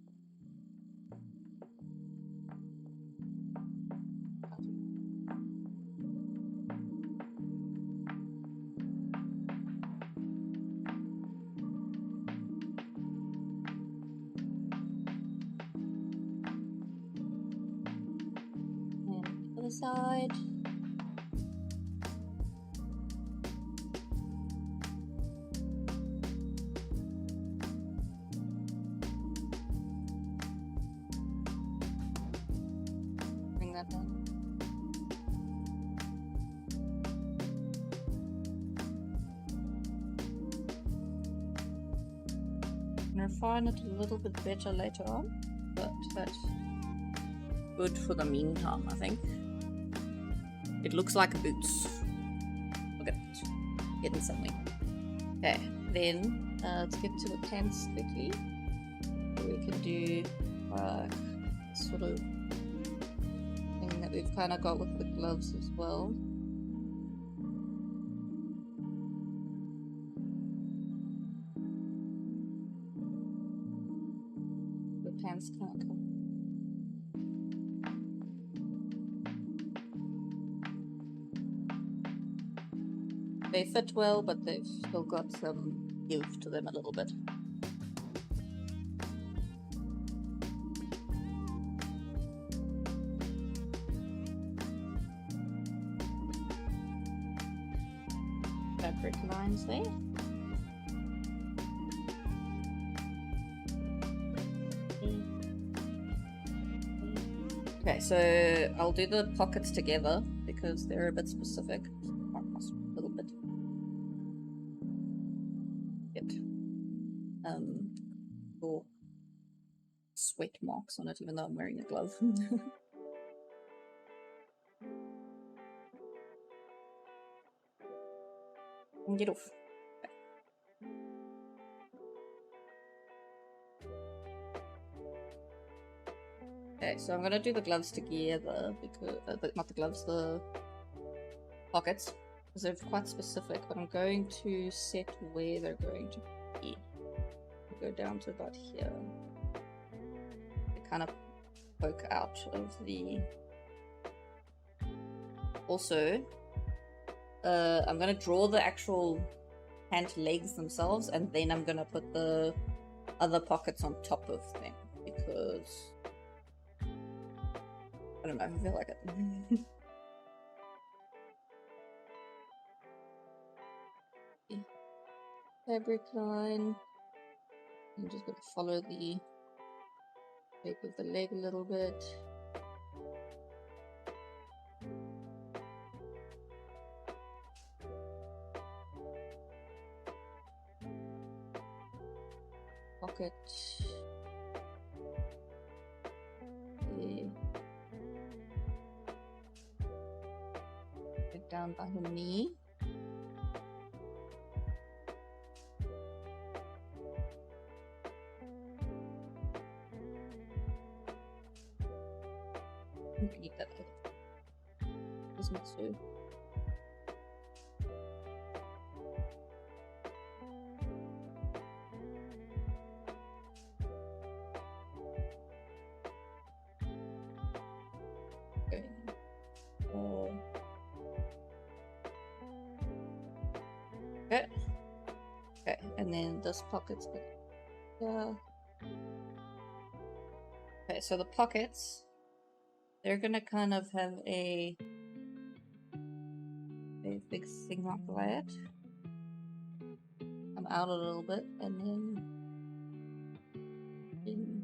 Speaker 1: other side. Bring that down. Refine it a little bit better later on, but that's good for the meantime, I think. It looks like a boots. Look at it. Getting something. Okay, then let's get to the pants quickly. We can do sort of thing that we've kind of got with the gloves as well. Pants can't come. They fit well, but they've still got some give to them a little bit. Fabric lines there. Okay, so I'll do the pockets together because they're a bit specific. A little bit. Yep. Or sweat marks on it, even though I'm wearing a glove. And get off. Okay, so I'm gonna do the gloves together because not the gloves, the pockets, because they're quite specific. But I'm going to set where they're going to be. I'll go down to about here. They kind of poke out of the. Also, I'm gonna draw the actual pant legs themselves, and then I'm gonna put the other pockets on top of them because. I don't know, I feel like it. Fabric line. I'm just going to follow the shape of the leg a little bit. Pocket. Down by her knee. Keep that out. Doesn't so. Okay. Okay. Okay, and then this pocket's good. Yeah. Okay, so the pockets, they're gonna kind of have a big thing like that. Come out a little bit, and then in.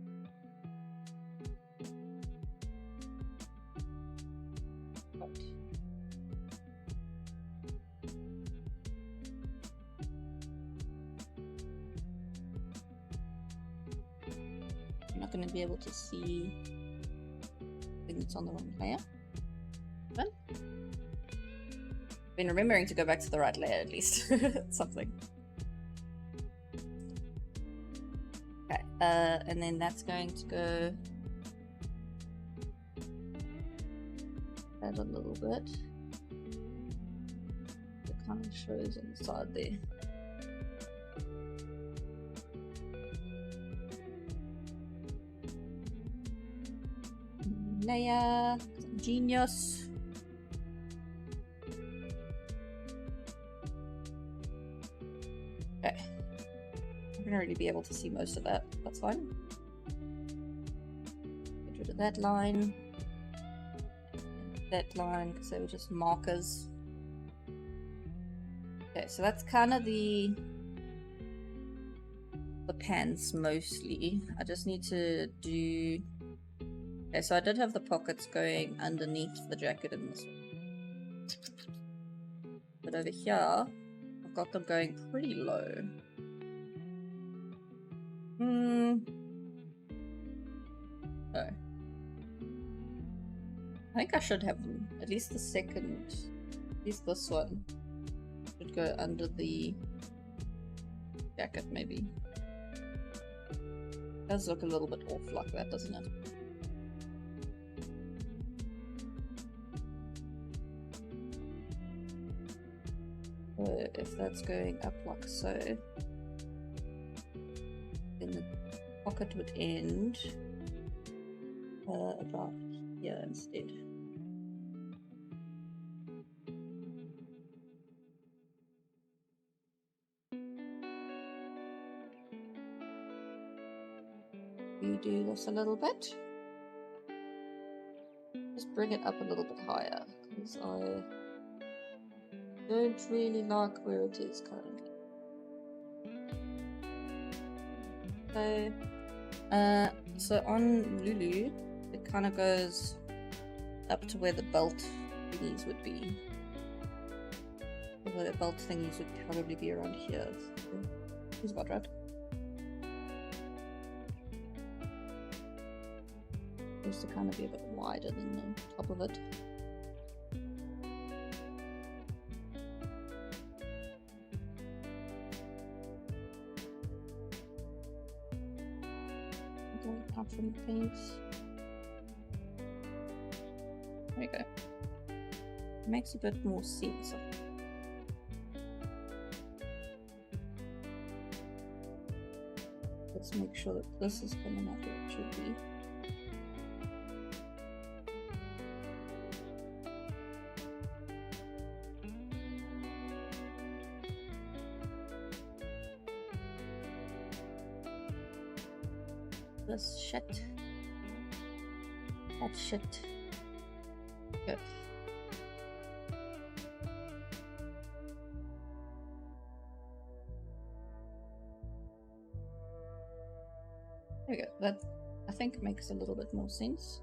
Speaker 1: Going to be able to see things on the wrong layer. But been remembering to go back to the right layer at least. Something. Okay, and then that's going to go add a little bit. It kind of shows on the side there. Layer, genius. Okay, I'm gonna really be able to see most of that. That's fine. Get rid of that line. that line because they were just markers. Okay, so that's kind of the pants mostly. I just need to do... Okay, so I did have the pockets going underneath the jacket in this one. But over here, I've got them going pretty low. No. I think I should have them. At least the second, at least this one should go under the jacket maybe. It does look a little bit off like that, doesn't it? So if that's going up like so, then the pocket would end about here instead. You do this a little bit. Just bring it up a little bit higher, because I don't really like where it is currently. So on Lulu, it kind of goes up to where the belt thingies would be. Although the belt thingies would probably be around here. So it's about right. Just to kind of be a bit wider than the top of it. Out from the paint. There we go. It makes a bit more sense. Let's make sure that this is coming out where it should be. This shit. That shit. Good. There we go. That, I think, makes a little bit more sense.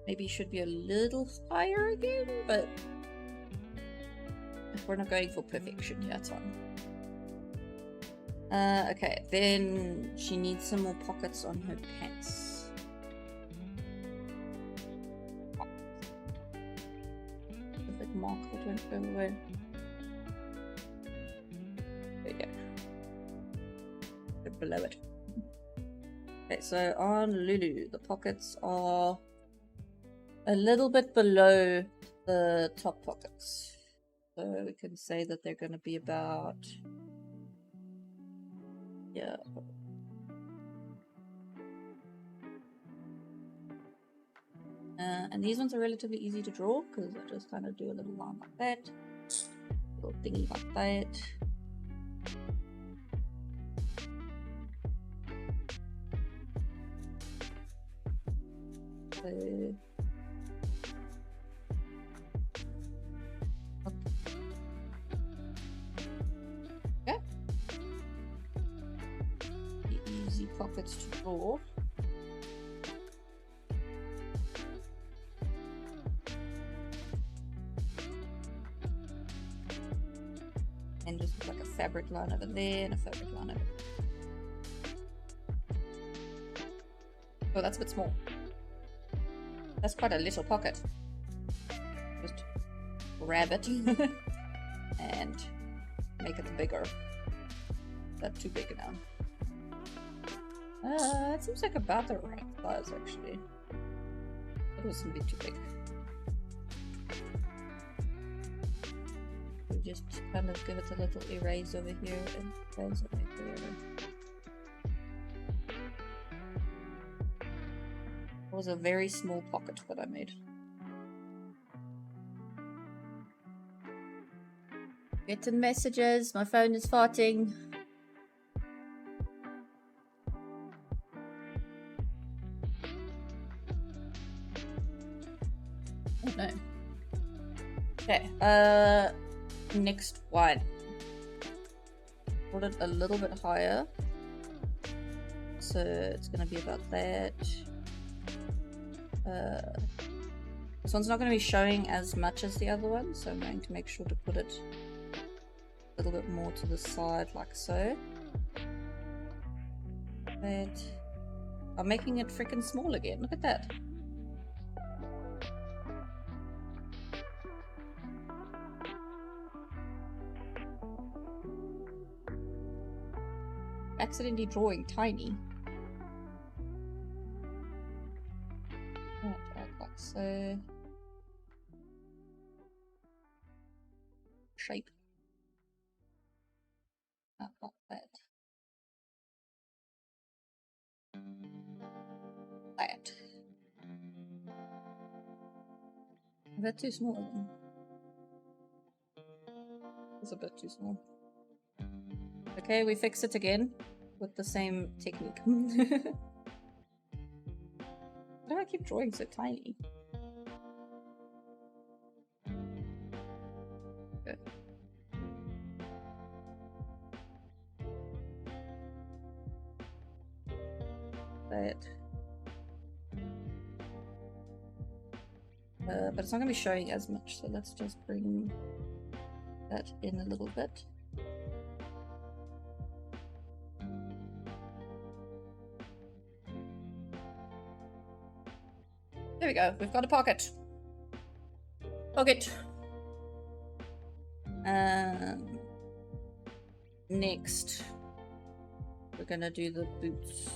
Speaker 1: Maybe should be a little higher again, but if we're not going for perfection, yeah, it's fine. Okay, then she needs some more pockets on her pants. The big mark that won't go away. There you go. Good below it. Okay, so on Lulu, the pockets are a little bit below the top pockets. So we can say that they're going to be about... yeah. And these ones are relatively easy to draw because I just kind of do a little line like that, little thingy like that. So, okay. Easy pockets to draw. And just like a fabric line over there and a fabric line over there. Oh, that's a bit small. That's quite a little pocket. Just grab it and make it bigger. That's too big now. It seems like about the right size actually. It was a bit too big. We just kind of give it a little erase over here and erase over here. It was a very small pocket that I made. Getting messages, my phone is farting. Okay, next one. Put it a little bit higher. So it's gonna be about that. This one's not gonna be showing as much as the other one, so I'm going to make sure to put it a little bit more to the side, like so. But I'm making it freaking small again. Look at that. Accidentally drawing tiny. Right, like so. Shape. Not like that. That. Is that too small? It's a bit too small. Okay, we fix it again with the same technique. Why do I keep drawing so tiny? Okay. That. But it's not going to be showing as much, so let's just bring that in a little bit. There we go, we've got a pocket. Pocket. Next, we're gonna do the boots.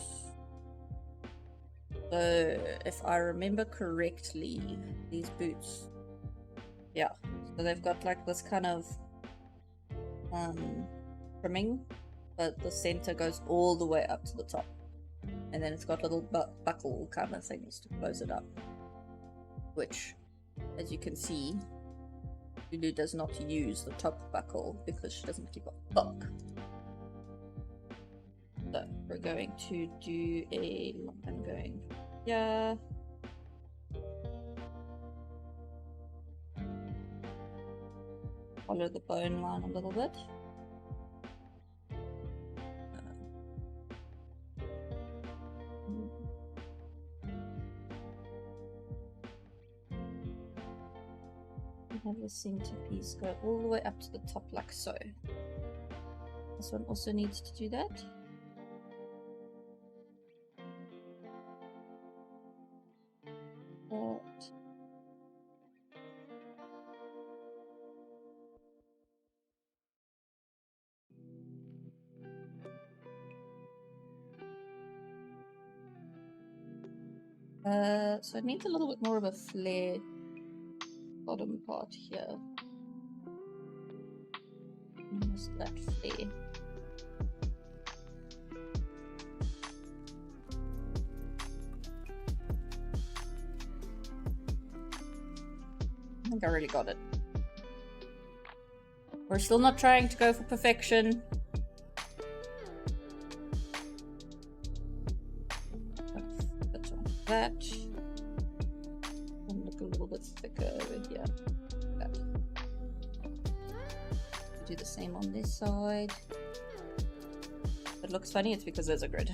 Speaker 1: So, if I remember correctly, these boots, yeah, so they've got like this kind of trimming, but the center goes all the way up to the top, and then it's got little buckle kind of things to close it up, which, as you can see, Lulu does not use the top buckle because she doesn't keep a book. So we're going to do a line going here. Follow the bone line a little bit. Have the centerpiece go all the way up to the top like so. This one also needs to do that. So it needs a little bit more of a flare bottom part here. Almost that flare. I think I really got it. We're still not trying to go for perfection. Bit like that. And look a little bit thicker over here. Like that. Do the same on this side. If it looks funny, it's because there's a grid.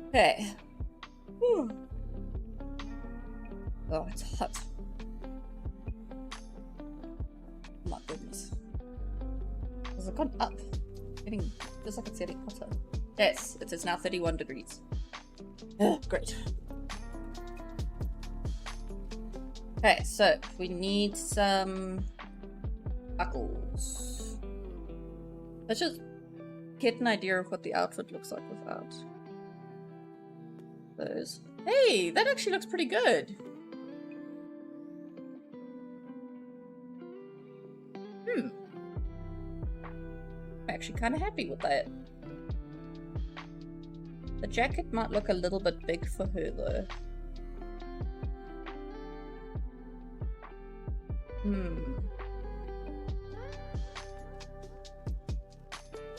Speaker 1: Okay. Whew. Oh, it's hot. Oh my goodness. Has it gone up? Getting, feels like it's getting hotter. Yes, it is now 31 degrees. Great. Okay, so we need some buckles. Let's just get an idea of what the outfit looks like without those. Hey, that actually looks pretty good. I'm actually kind of happy with that. The jacket might look a little bit big for her though.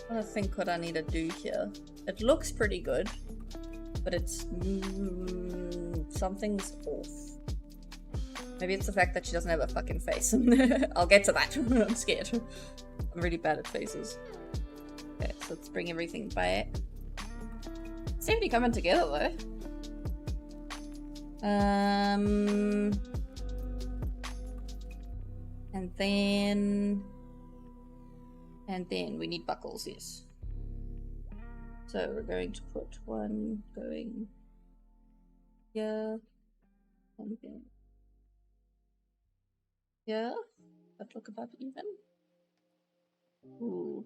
Speaker 1: trying to think what I need to do here. It looks pretty good, but it's something's off. Maybe it's the fact that she doesn't have a fucking face. I'll get to that. I'm scared. I'm really bad at faces. Okay, so let's bring everything back. Seem to be coming together though. And then we need buckles, yes. So we're going to put one going here, and then here. That look about even. Ooh,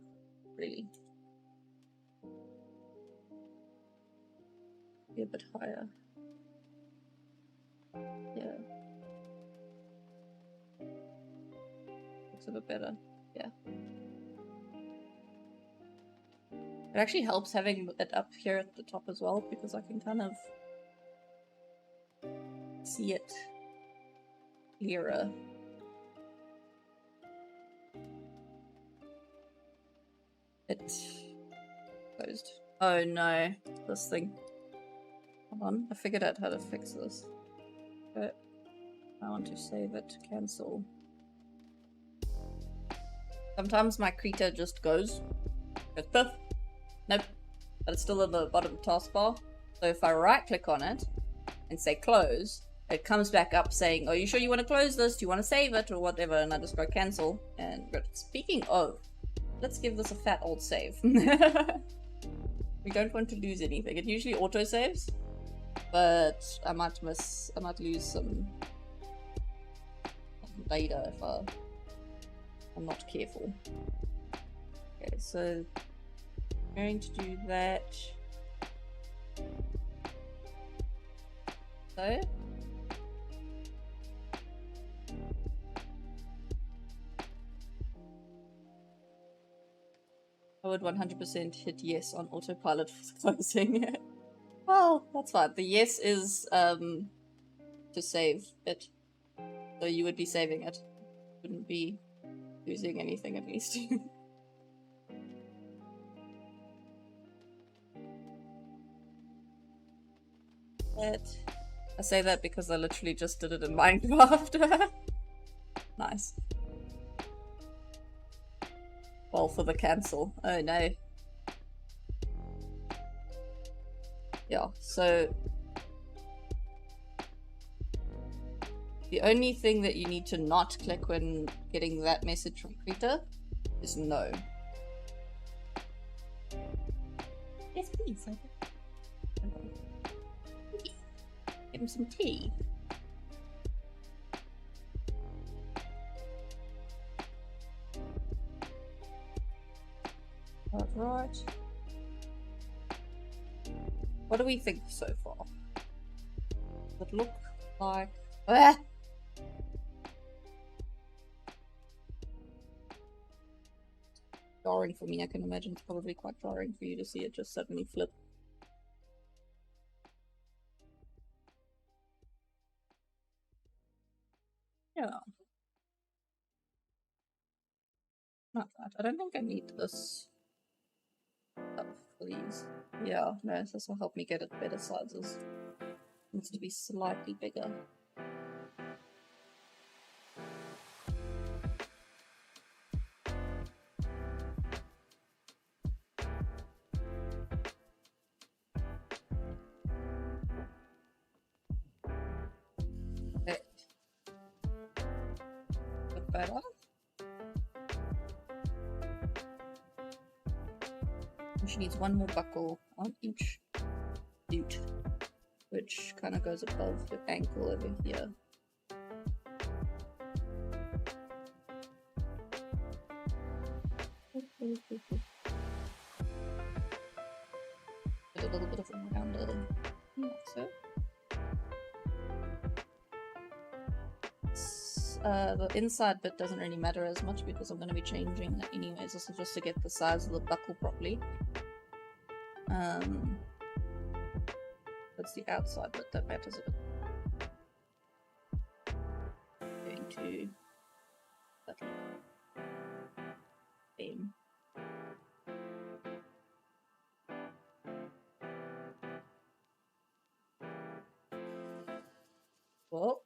Speaker 1: really? Be a bit higher. Yeah. Looks a bit better. Yeah. It actually helps having it up here at the top as well, because I can kind of see it clearer. It closed. Oh no, this thing. Hold on, I figured out how to fix this. But I want to save it, cancel. Sometimes my creator just goes puff. Nope, but it's still at the bottom taskbar. So if I right click on it and say close, it comes back up saying, are you sure you want to close this? Do you want to save it or whatever? And I just go cancel and good. Speaking of, let's give this a fat old save. We don't want to lose anything. It usually auto saves, but I might lose some data if I'm not careful. Okay, so I'm going to do that. So I would 100% hit yes on autopilot for closing. Well, that's fine. The yes is to save it. So you would be saving it. Wouldn't be losing anything at least. I say that because I literally just did it in Minecraft. Nice. Well, for the cancel. Oh no. Yeah, so the only thing that you need to not click when getting that message from Krita is no. Yes, please. Give him some tea. Alright. What do we think so far? Does it look like... Ah! Jarring for me, I can imagine it's probably quite jarring for you to see it just suddenly flip. Yeah. Not bad. I don't think I need this stuff for these. Yeah, no, this will help me get it better sizes. It needs to be slightly bigger. Okay. Bit better. She needs one more buckle on each boot, which kind of goes above the ankle over here. Put a little bit of a rounder, like so. The inside bit doesn't really matter as much because I'm going to be changing that anyways. This is just to get the size of the buckle properly. That's the outside bit that matters a bit. Going to that bam. well.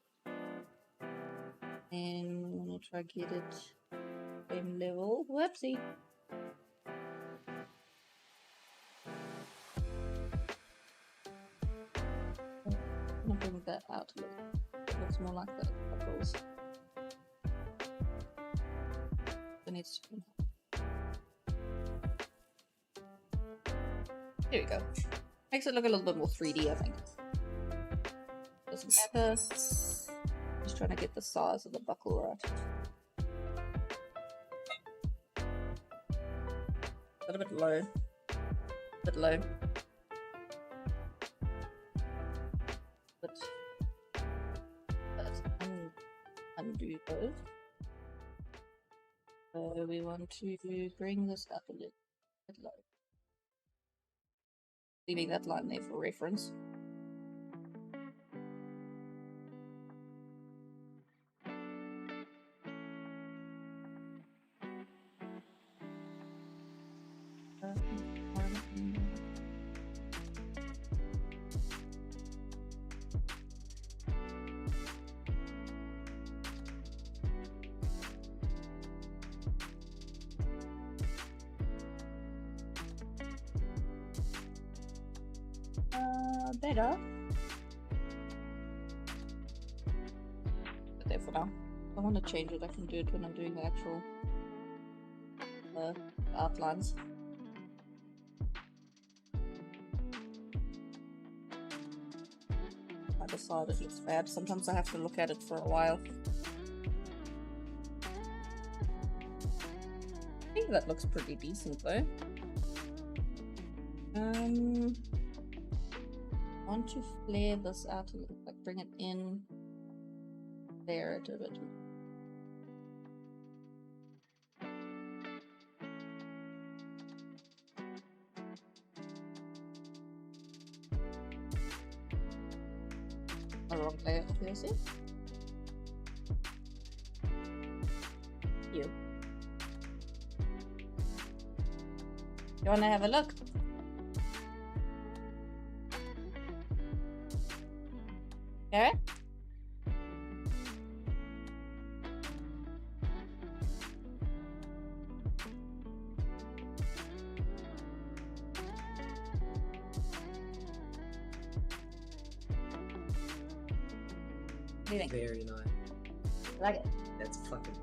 Speaker 1: And I'm gonna try get it same level. Whoopsie. I'm gonna bring that out a little. It looks more like the buckles. It needs to be. There we go. Makes it look a little bit more 3D, I think. Doesn't matter. Just trying to get the size of the buckle right. A little bit low. A bit low. Let's undo those. So we want to bring this up a little bit low. Leaving that line there for reference. Better. But there for now. If I want to change it, I can do it when I'm doing the actual outlines. Either side it looks bad. Sometimes I have to look at it for a while. I think that looks pretty decent though. I want to flare this out a little, like bring it in, flare it a bit. A wrong layer, obviously. You wanna have a look? Okay. What do you think?
Speaker 2: Very nice.
Speaker 1: I like it.
Speaker 2: That's fucking.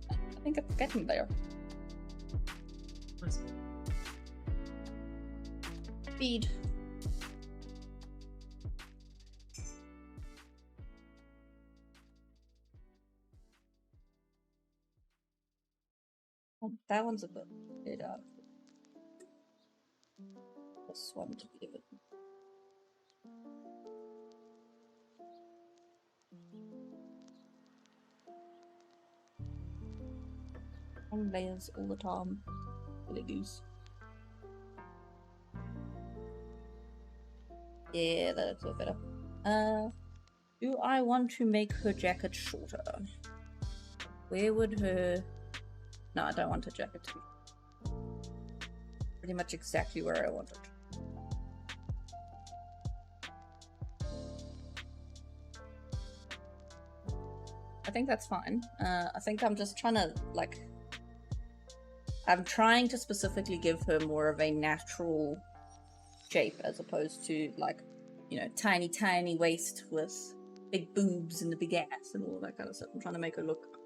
Speaker 1: I think it's getting there.
Speaker 2: Nice.
Speaker 1: Speed. Oh, that one's a bit better. This one to be a bit. On layers all the time. Really goose. Yeah, that's a bit better. Do I want to make her jacket shorter? Where would her... No, I don't want her jacket to be pretty much exactly where I want it. I think that's fine. I think I'm just trying to, like... I'm trying to specifically give her more of a natural shape as opposed to, like, you know, tiny, tiny waist with big boobs and the big ass and all that kind of stuff. I'm trying to make her look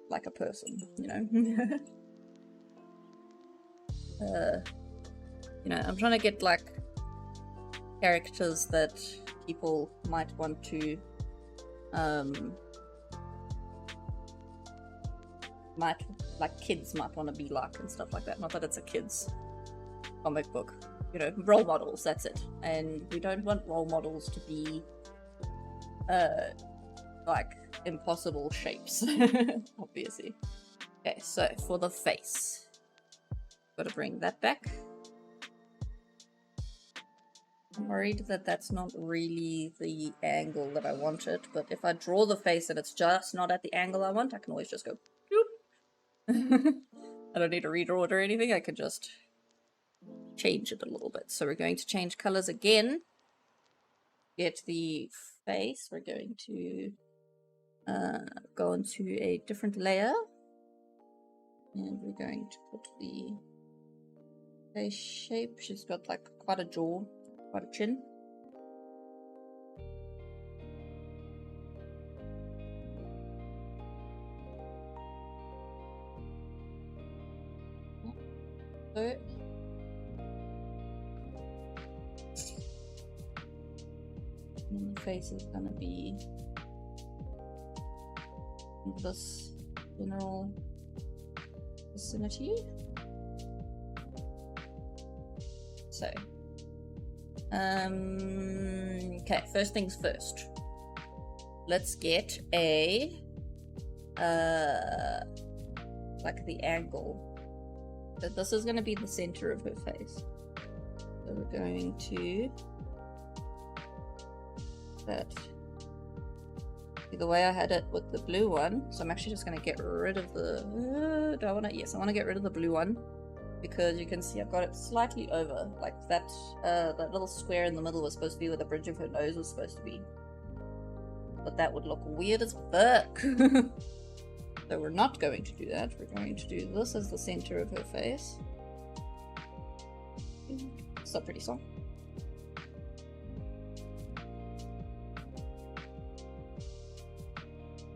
Speaker 1: like a person, you know? You know, I'm trying to get, like, characters that people might want to, like kids might want to be like and stuff like that. Not that it's a kid's comic book, you know, role models, that's it. And we don't want role models to be like impossible shapes, obviously. Okay, so for the face, gotta bring that back. I'm worried that that's not really the angle that I wanted, but if I draw the face and it's just not at the angle I want, I can always just go boop. I don't need to redraw it or anything, I can just change it a little bit. So we're going to change colors again. Get the face, we're going to go into a different layer. And we're going to put the face shape. She's got like quite a jaw, quite a chin. So and the face is gonna be this general vicinity. So, okay, first things first. Let's get a, like the angle. So this is going to be the center of her face. So we're going to that. The way I had it with the blue one, so I'm actually just going to get rid of the, do I want to, yes, I want to get rid of the blue one, because you can see I've got it slightly over, like that, that little square in the middle was supposed to be where the bridge of her nose was supposed to be, but that would look weird as fuck. So we're not going to do that, we're going to do this as the center of her face. Still pretty small.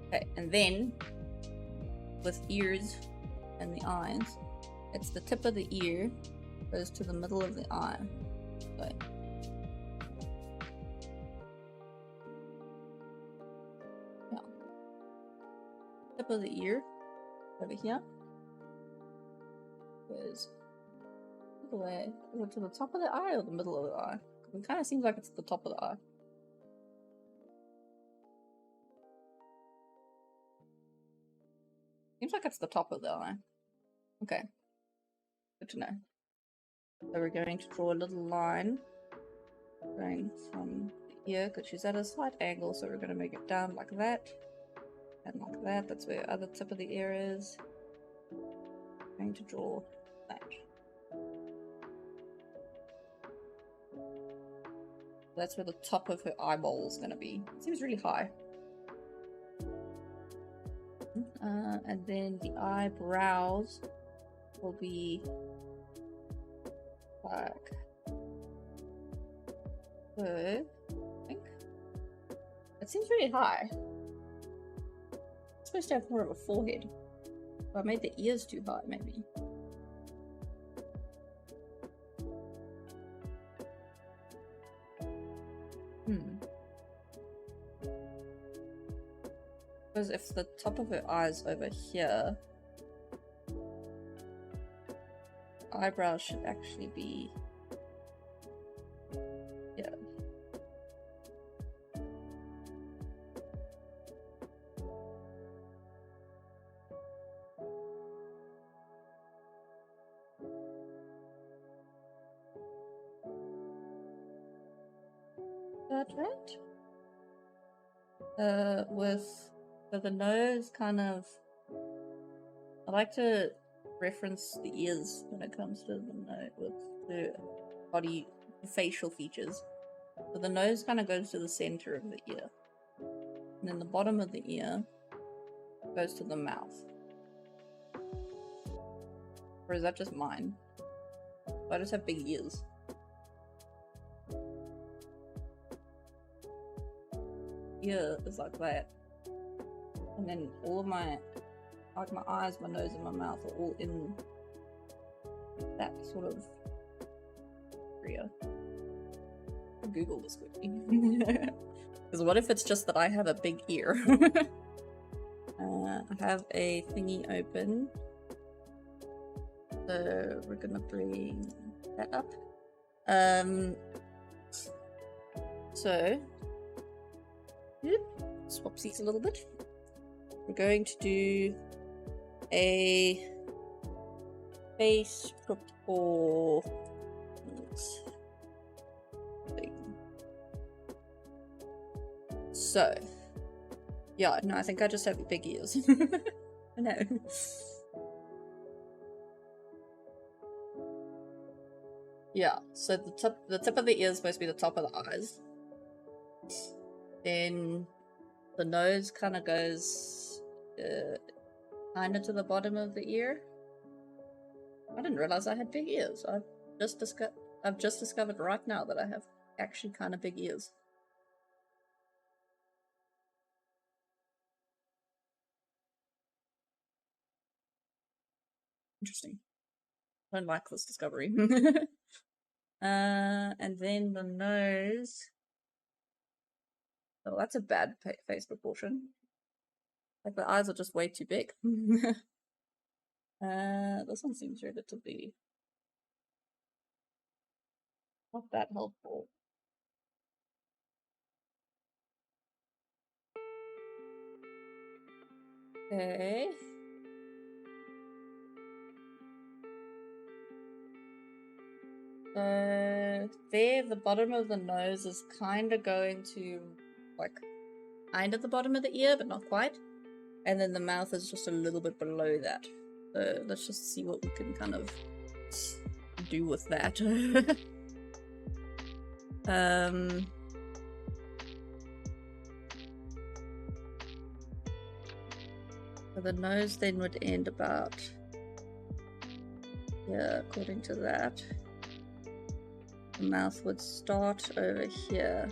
Speaker 1: Okay, and then with ears and the eyes, it's the tip of the ear goes to the middle of the eye. So, yeah. Tip of the ear over here goes all the way. Is it to the top of the eye or the middle of the eye? It kind of seems like it's the top of the eye. Seems like it's the top of the eye. Okay. Good to know. So we're going to draw a little line going from the ear, because she's at a slight angle, so we're going to make it down like that. And like that. That's where the other tip of the ear is. I'm going to draw that. That's where the top of her eyeball is going to be. It seems really high. And then the eyebrows will be like so, I think. It seems really high. It's supposed to have more of a forehead. But I made the ears too high, maybe. Because if the top of her eye is over here, eyebrows should actually be here. That right? So the nose kind of, I like to reference the ears when it comes to the nose with the body, the facial features. So the nose kind of goes to the center of the ear, and then the bottom of the ear goes to the mouth. Or is that just mine? I just have big ears. Ear is like that. And then all of my, like my eyes, my nose, and my mouth are all in that sort of area. I'll Google this quickly. Because what if it's just that I have a big ear? I have a thingy open. So we're gonna bring that up. So, swap seats a little bit. We're going to do a face proportions thing. So, yeah, no, I think I just have big ears. I know. Yeah, so the tip of the ear is supposed to be the top of the eyes. Then the nose kind of goes kind of to the bottom of the ear. I didn't realize I had big ears. I've just discovered right now that I have actually kind of big ears. Interesting. I don't like this discovery. And then the nose. Oh, that's a bad face proportion. Like the eyes are just way too big. This one seems relatively not that helpful. Okay. There, the bottom of the nose is kind of going to, like, kind of the bottom of the ear, but not quite. And then the mouth is just a little bit below that. So let's just see what we can kind of do with that. So the nose then would end about, yeah, according to that. The mouth would start over here.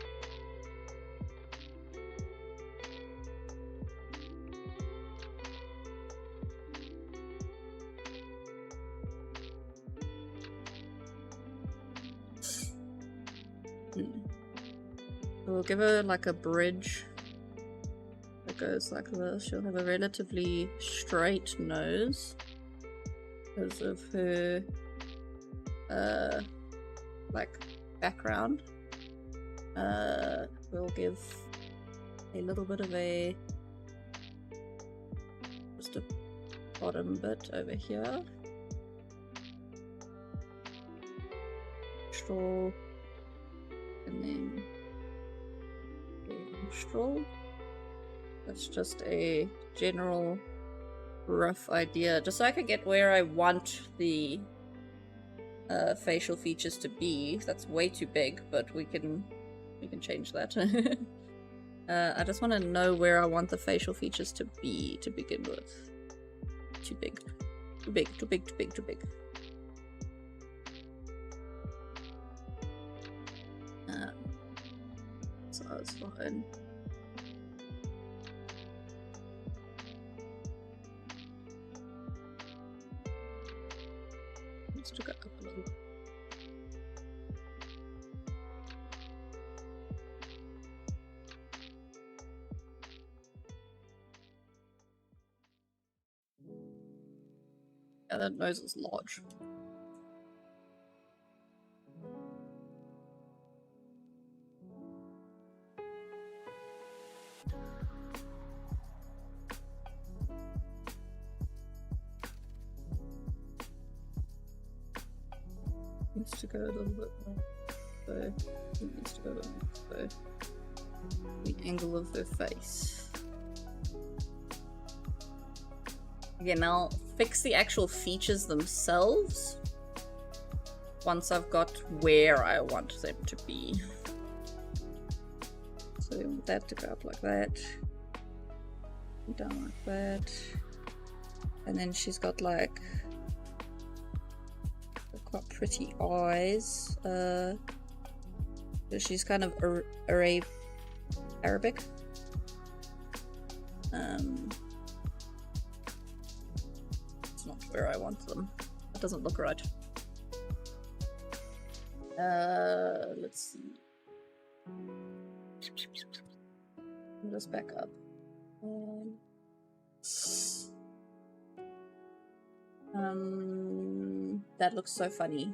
Speaker 1: We'll give her like a bridge that goes like this. She'll have a relatively straight nose because of her like background. We'll give a little bit of a just a bottom bit over here. Straw, and then straw. That's just a general rough idea, just so I can get where I want the facial features to be. That's way too big, but we can change that. I just want to know where I want the facial features to be to begin with. Too big. Too big, too big, too big, too big. So that's fine. Let's look it up a little. Yeah, that nose is large. Needs to go a little bit more. So it needs to go a little more. So the angle of her face. Again, I'll fix the actual features themselves once I've got where I want them to be. So we want that to go up like that, down like that, and then she's got like quite pretty eyes. She's kind of Arabic. It's not where I want them. It doesn't look right. Let's see. Let's back up. That looks so funny.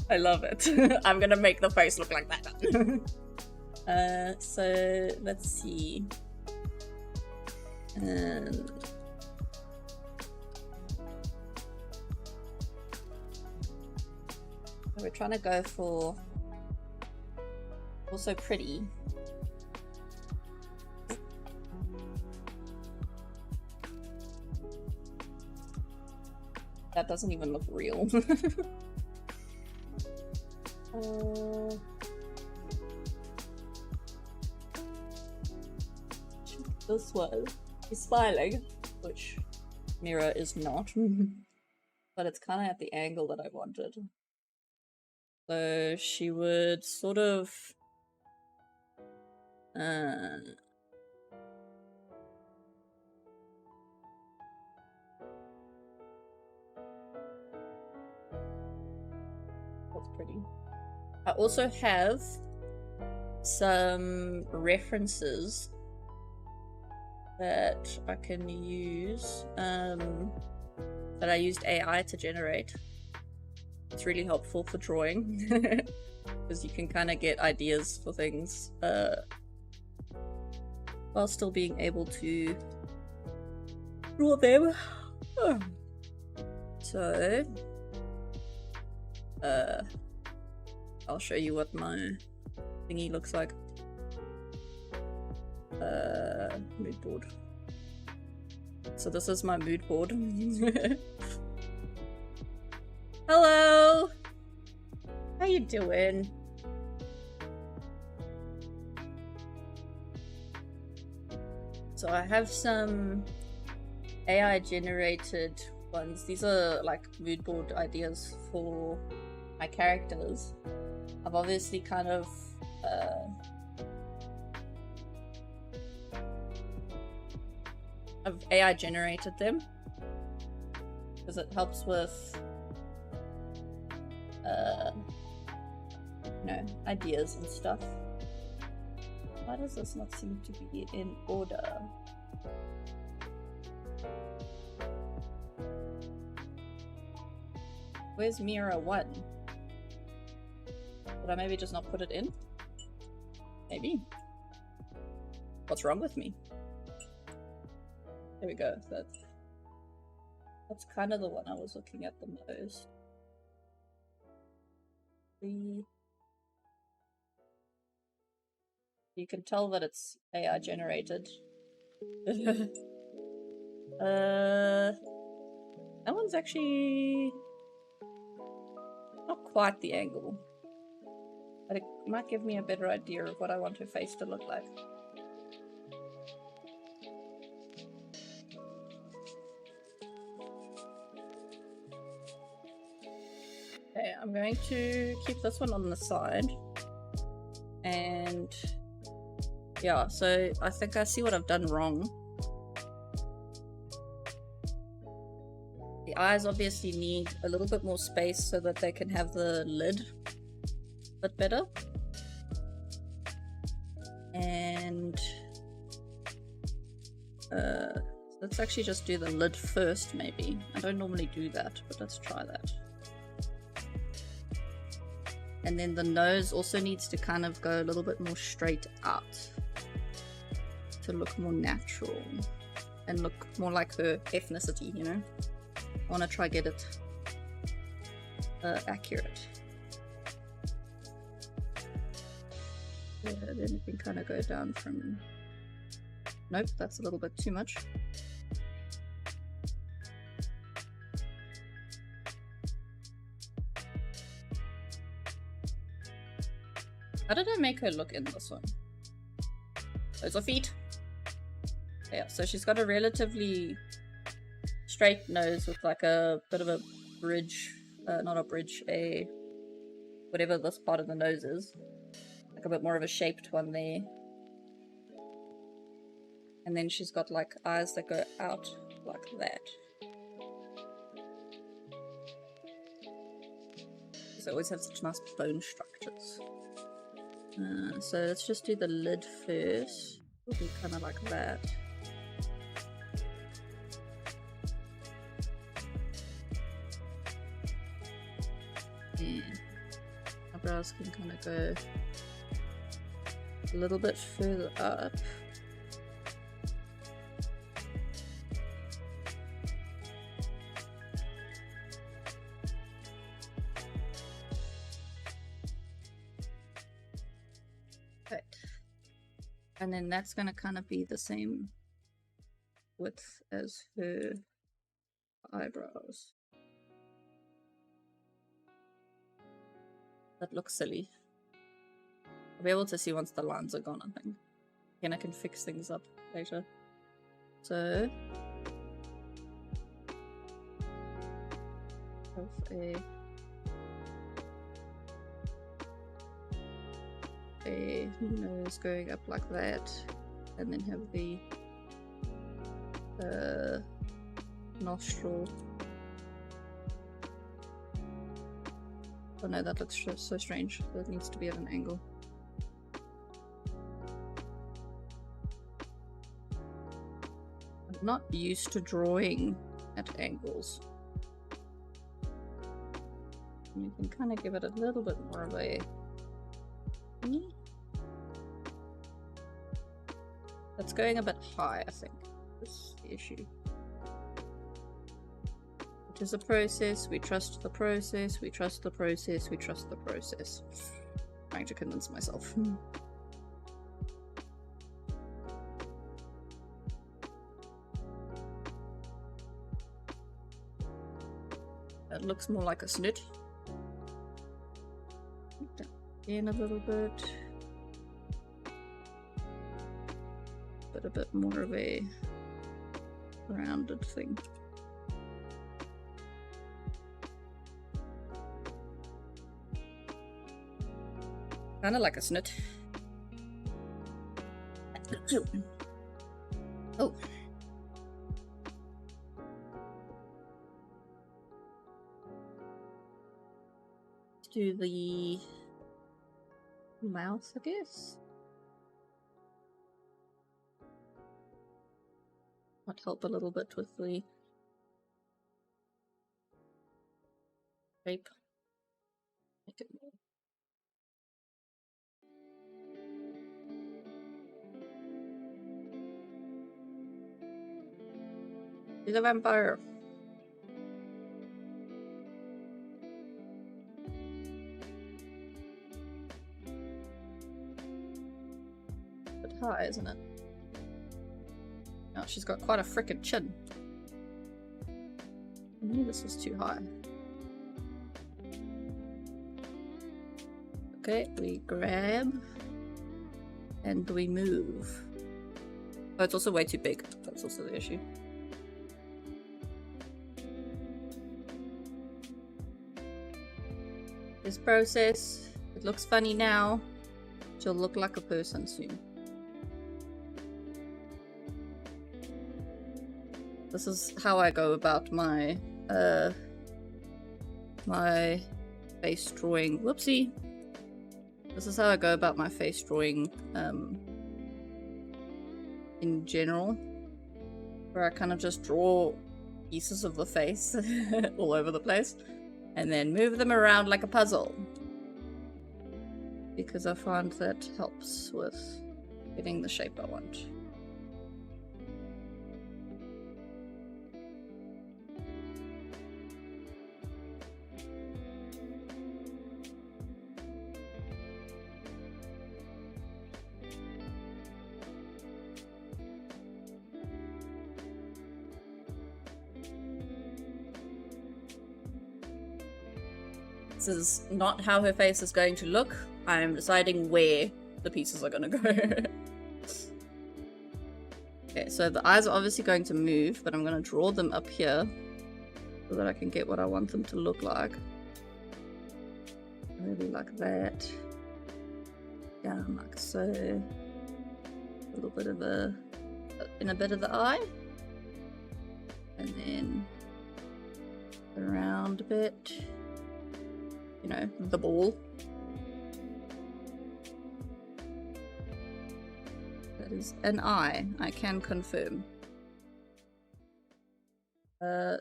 Speaker 1: I love it. I'm gonna make the face look like that. So let's see. And we're trying to go for also pretty. That doesn't even look real. This one is smiling, which Mira is not. But it's kind of at the angle that I wanted. So she would sort of that's pretty. I also have some references that I can use that I used AI to generate. It's really helpful for drawing because you can kind of get ideas for things while still being able to draw them. So I'll show you what my thingy looks like. Mood board. So this is my mood board. Hello! How you doing? So I have some AI generated ones. These are like mood board ideas for my characters. I've obviously kind of I've AI generated them because it helps with you know, ideas and stuff. Why does this not seem to be in order? Where's Mira 1? Did I maybe just not put it in? Maybe. What's wrong with me? There we go. That's kind of the one I was looking at the most. You can tell that it's AI generated. That one's actually not quite the angle, but it might give me a better idea of what I want her face to look like. Okay, I'm going to keep this one on the side. And yeah, so I think I see what I've done wrong. The eyes obviously need a little bit more space so that they can have the lid a bit better. And let's actually just do the lid first, maybe. I don't normally do that, but let's try that. And then the nose also needs to kind of go a little bit more straight out to look more natural and look more like her ethnicity, you know? I want to try get it accurate. Yeah, then it can kind of go down from... Nope, that's a little bit too much. How did I make her look in this one? Those are feet. Yeah, so she's got a relatively straight nose with like a bit of a bridge, not a bridge, a whatever this part of the nose is. Like a bit more of a shaped one there. And then she's got like eyes that go out like that. So always have such nice bone structures. So let's just do the lid first. It'll be kind of like that. And eyebrows can kind of go a little bit further up. And then that's going to kind of be the same width as her eyebrows. That looks silly. I'll be able to see once the lines are gone, I think. Again, I can fix things up later. So... have a nose going up like that, and then have the nostril. Oh no, that looks so strange. That needs to be at an angle. I'm not used to drawing at angles. And you can kind of give it a little bit more of a... That's going a bit high, I think. That's the issue. It is a process. We trust the process. We trust the process. We trust the process. Trying to convince myself. That looks more like a snoot. In a little bit. But a bit more of a rounded thing. Kind of like a snoot. Oh. Let's do the mouth, I guess. Might help a little bit with the shape. Make it more. He's a vampire. But high, isn't it? Oh, she's got quite a frickin' chin. I knew this was too high. Okay, we grab and we move. Oh, it's also way too big. That's also the issue. This process, it looks funny now. She'll look like a person soon. This is how I go about my my face drawing. Whoopsie. This is how I go about my face drawing in general, where I kind of just draw pieces of the face all over the place and then move them around like a puzzle, because I find that helps with getting the shape I want. This is not how her face is going to look. I'm deciding where the pieces are going to go. Okay, so the eyes are obviously going to move, but I'm going to draw them up here so that I can get what I want them to look like. Maybe like that. Down like so. A little bit of a... in a bit of the eye. And then around a bit. You know, the ball. That is an eye, I can confirm.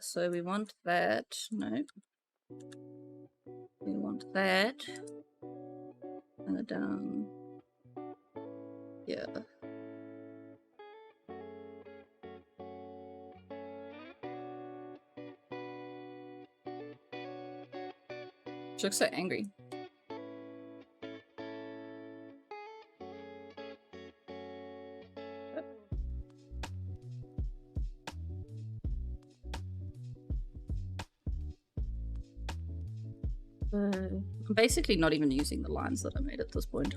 Speaker 1: So we want that. No. We want that. And down here. She looks so angry. I'm basically not even using the lines that I made at this point.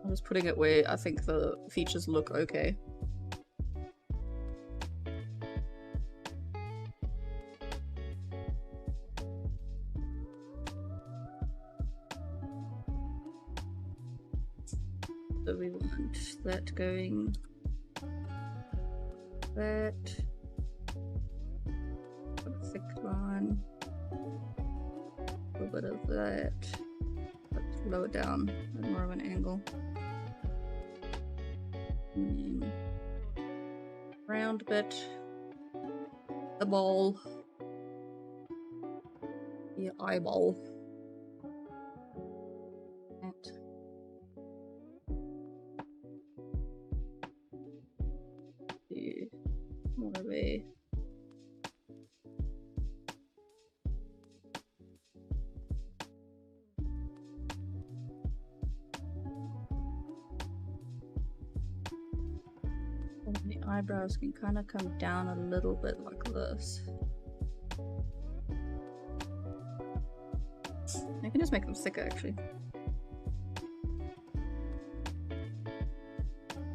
Speaker 1: I'm just putting it where I think the features look okay. So we want that going, that, a thick line, a little bit of that, but lower down at more of an angle. And then round bit, the ball, the eyeball, and more of a the eyebrows can kind of come down a little bit like this. I can just make them thicker actually.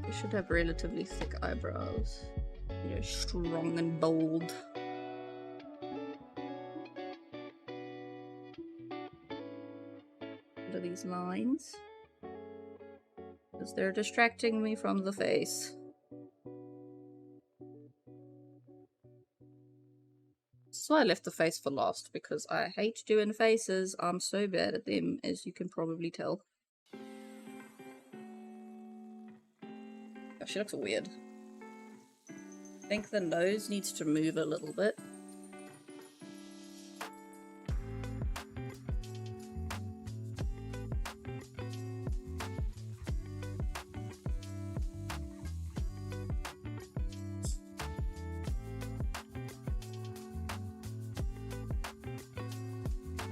Speaker 1: They should have relatively thick eyebrows. You know, strong and bold. What are these lines? Because they're distracting me from the face. So I left the face for last because I hate doing faces. I'm so bad at them, as you can probably tell. Oh, she looks weird. I think the nose needs to move a little bit.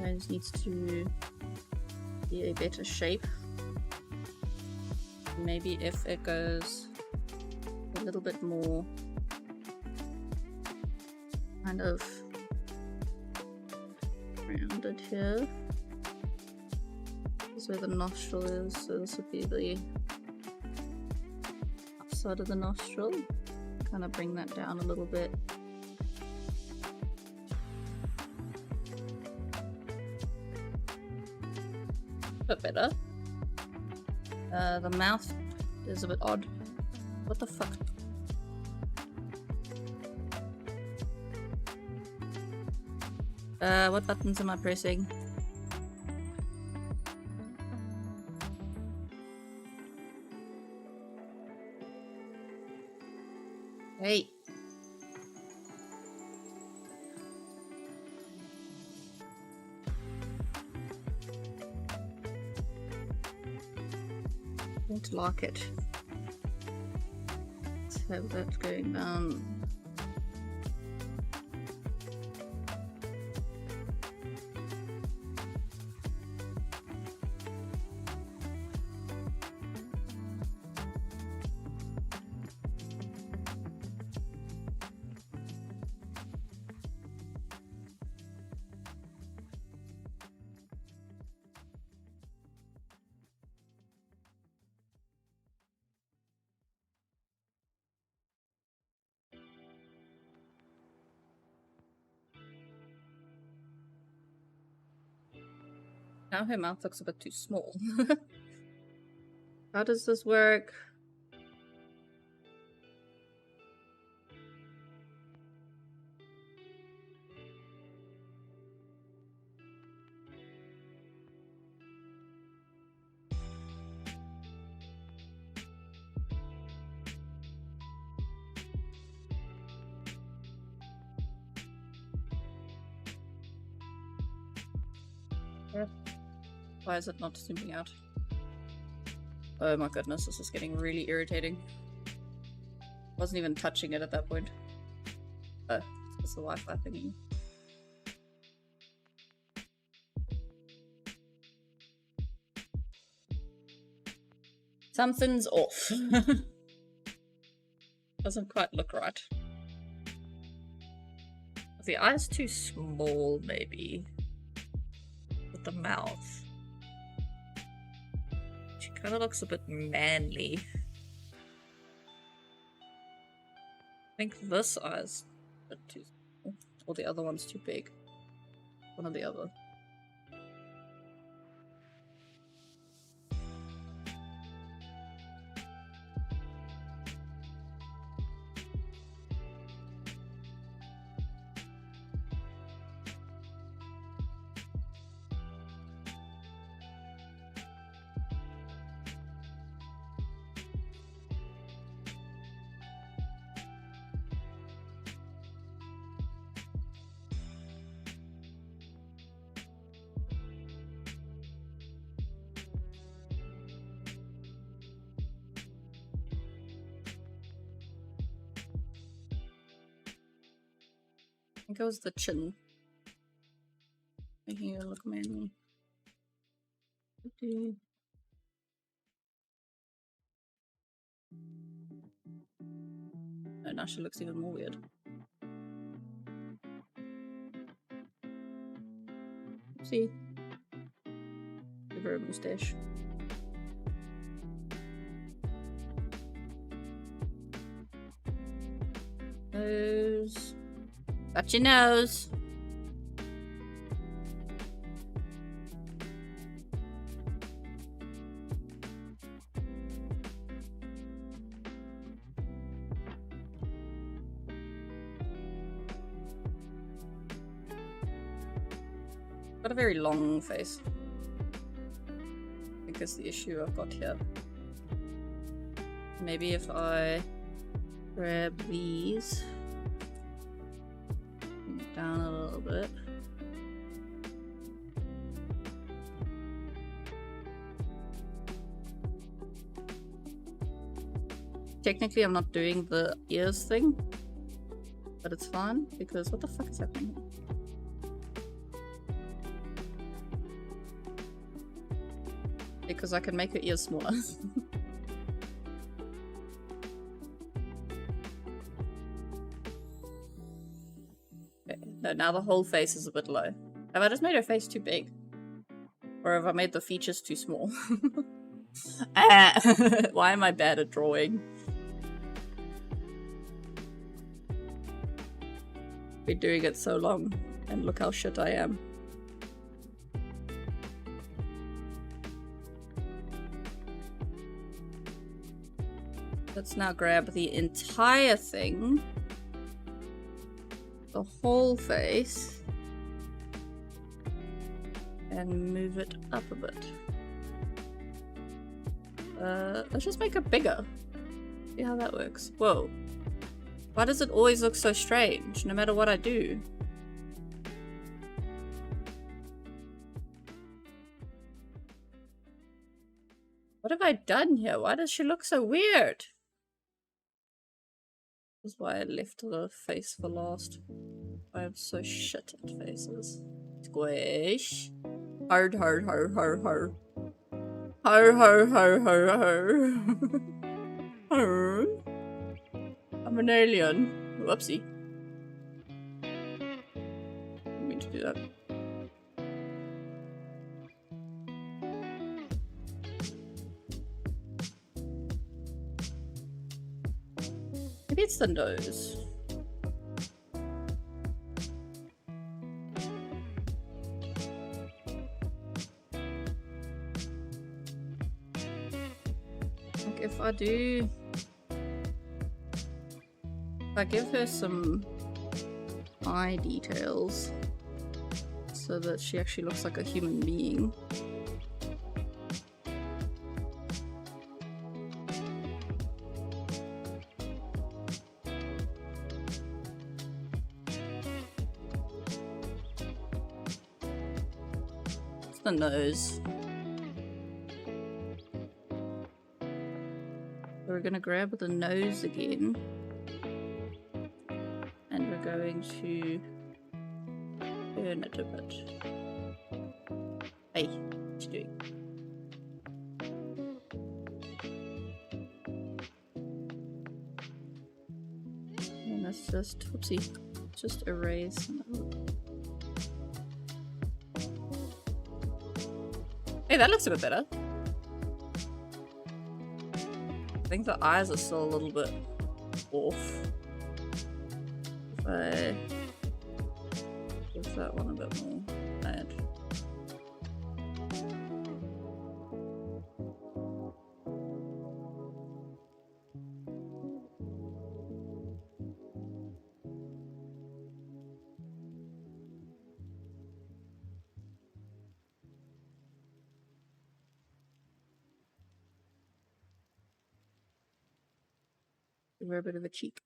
Speaker 1: Nose needs to be a better shape. Maybe if it goes a little bit more kind of rounded here. This is where the nostril is, so this would be the outside of the nostril. Kind of bring that down a little bit. A bit better. The mouth is a bit odd. What the fuck? What buttons am I pressing? Hey. Don't like it. Let's have that going down. Now her mouth looks a bit too small. How does this work? Yeah. Why is it not zooming out? Oh my goodness, this is getting really irritating. Wasn't even touching it at that point. Oh, it's the Wi-Fi thingy. Something's off. Doesn't quite look right. The eye's too small, maybe. With the mouth. She kind of looks a bit manly. I think this eye's a bit too small. Or the other one's too big. One or the other. I think it was the chin. Making her look manly. Oh, now she looks even more weird. See? Give her a moustache. Nose. Got your nose. Got a very long face. I think that's the issue I've got here. Maybe if I grab these down a little bit. Technically I'm not doing the ears thing, but it's fine because what the fuck is happening here? Because I can make her ears smaller. Okay, no, now the whole face is a bit low. Have I just made her face too big? Or have I made the features too small? Why am I bad at drawing? Been doing it so long, and look how shit I am. Let's now grab the entire thing. The whole face. And move it up a bit. Let's just make it bigger. See how that works. Whoa. Why does it always look so strange, no matter what I do? What have I done here? Why does she look so weird? This is why I left the face for last. I am so shit at faces. Squish. Hard, hard, hard, hard, hard. Hard, hard, hard, hard, hard. Hard. I'm an alien. Whoopsie. Didn't mean to do that. Maybe it's the nose. Like if I do... If I give her some eye details so that she actually looks like a human being. It's the nose. So we're gonna grab the nose again. And we're going to turn it a bit. Hey, what you doing? And let's just, whoopsie, just erase. Hey, that looks a bit better. I think the eyes are still a little bit off. If I give that one a bit more red. Give her a bit of a cheek.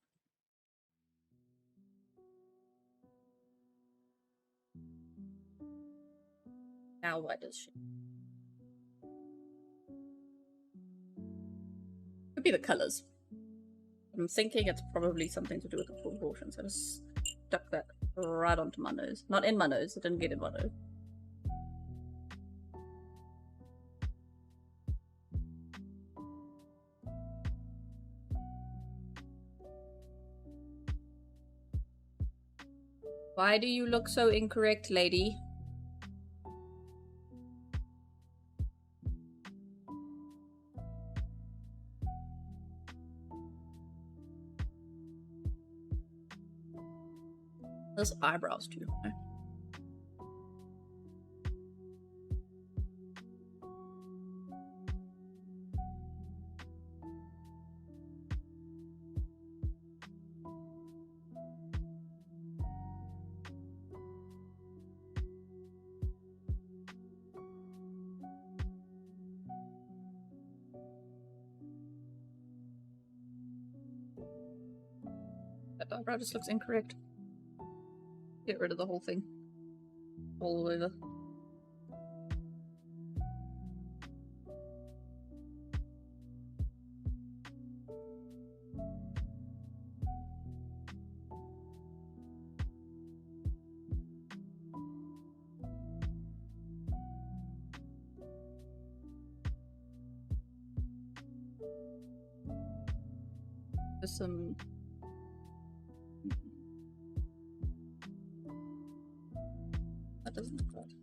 Speaker 1: Now why does she? Could be the colors. I'm thinking it's probably something to do with the proportions. I just stuck that right onto my nose. Not in my nose, it didn't get in my nose. Why do you look so incorrect, lady? Those eyebrows too. That eyebrow just looks incorrect. Get rid of the whole thing. All over. There's some... That doesn't look right.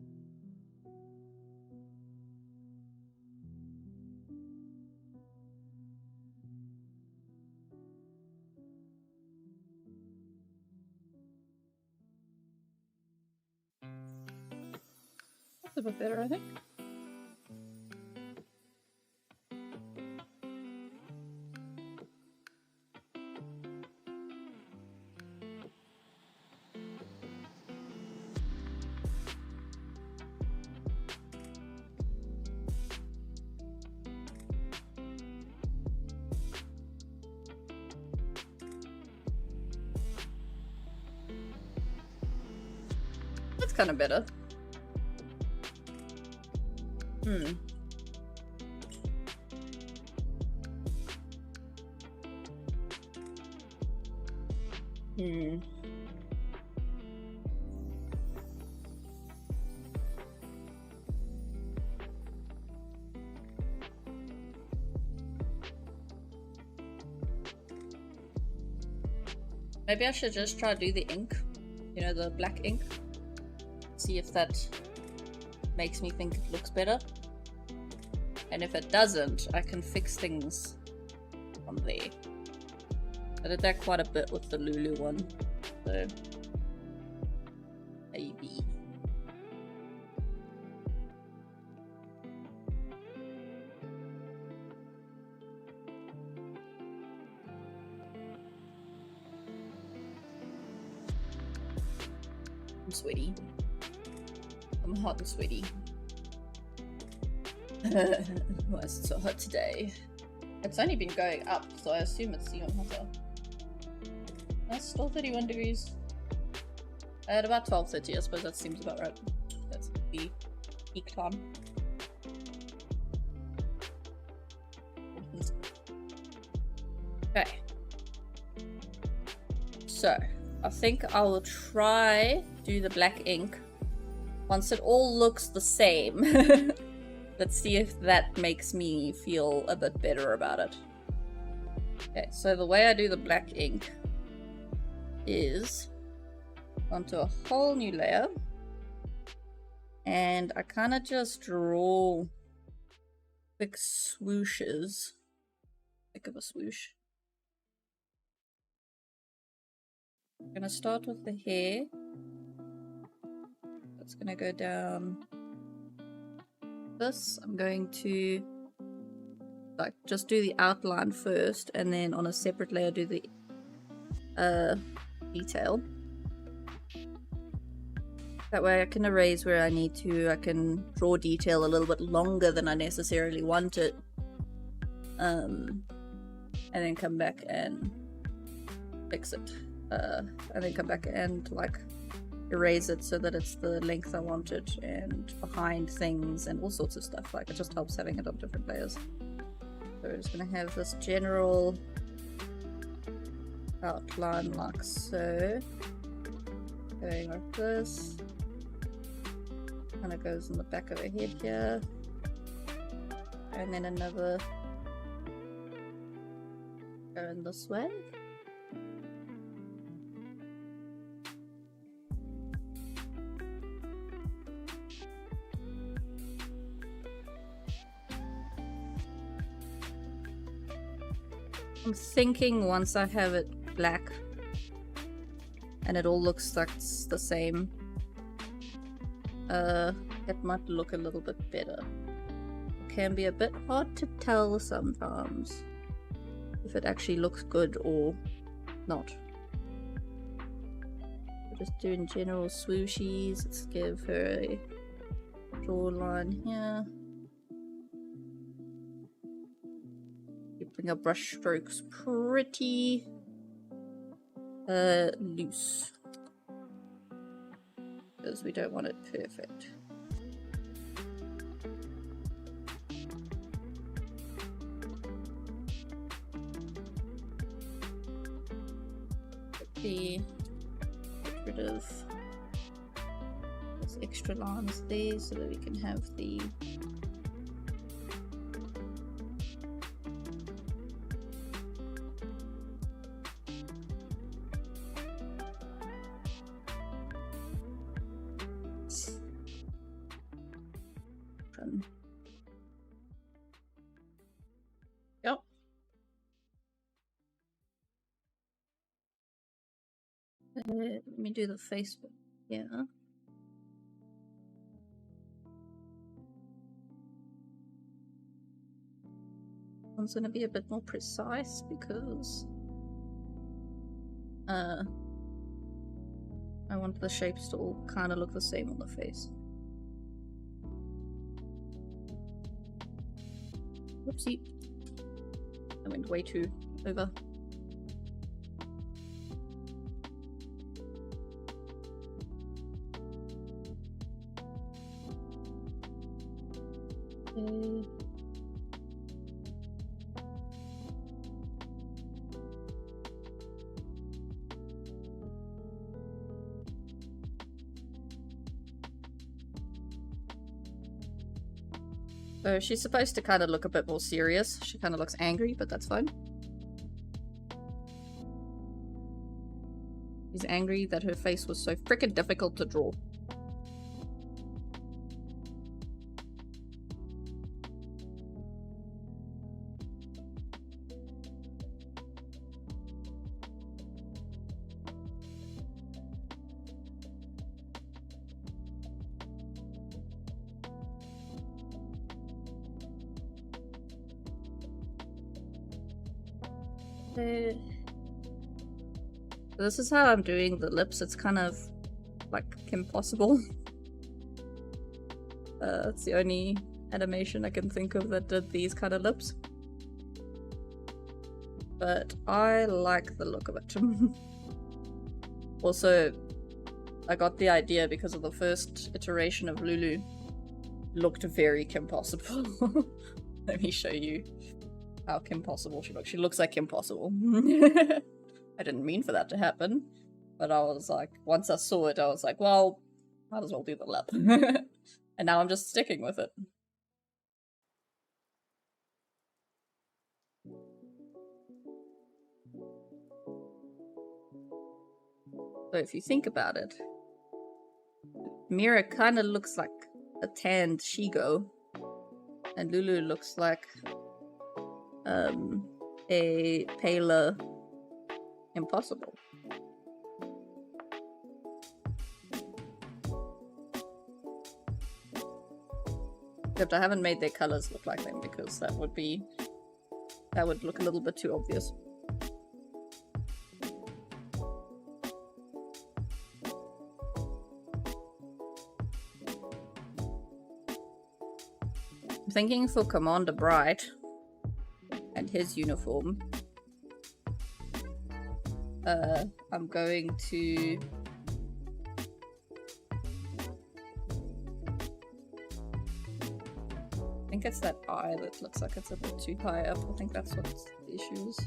Speaker 1: That's a bit better, I think. That's kind of better. Hmm. Maybe I should just try to do the ink. You know, the black ink. See if that makes me think it looks better. And if it doesn't, I can fix things from there. I did that quite a bit with the Lulu one. So maybe. I'm sweaty. I'm hot and sweaty. Why is it so hot today? It's only been going up, so I assume it's even hotter. That's still 31 degrees. At about 12:30, I suppose that seems about right. That's the peak time. Okay. So, I think I will try do the black ink once it all looks the same. Let's see if that makes me feel a bit better about it. Okay, so the way I do the black ink is onto a whole new layer. And I kind of just draw big swooshes. Think of a swoosh. I'm gonna start with the hair. That's gonna go down this. I'm going to like just do the outline first, and then on a separate layer do the detail. That way I can erase where I need to. I can draw detail a little bit longer than I necessarily want it, and then come back and fix it, and then come back and like erase it so that it's the length I wanted, and behind things and all sorts of stuff. Like, it just helps having it on different layers. So we're just gonna have this general outline like so, going like this. Kind of goes in the back of her head here, and then another going this way. I'm thinking once I have it black and it all looks like it's the same, it might look a little bit better. It can be a bit hard to tell sometimes if it actually looks good or not. We're just doing general swooshies. Let's give her a jawline here. Keeping our brush strokes pretty loose, because we don't want it perfect. Get rid of those extra lines there so that we can have the Yep. Let me do the face bit. Yeah. One's gonna be a bit more precise because I want the shapes to all kind of look the same on the face. Whoopsie. I went way too over. Okay. So she's supposed to kind of look a bit more serious. She kind of looks angry, but that's fine. She's angry that her face was so freaking difficult to draw. This is how I'm doing the lips. It's kind of like impossible. It's the only animation I can think of that did these kind of lips. But I like the look of it. Also, I got the idea because of the first iteration of Lulu. Looked very Kim Possible. Let me show you how Kim Possible she looks. She looks like Kim Possible. I didn't mean for that to happen, but I was like, once I saw it, I was like, well, might as well do the lip. And now I'm just sticking with it. So if you think about it, Mira kind of looks like a tanned Shigo, and Lulu looks like a paler Impossible. Except I haven't made their colors look like them because that would look a little bit too obvious. I'm thinking for Commander Bright and his uniform, I'm going to I think it's that eye that looks like it's a bit too high up. I think that's what the issue is.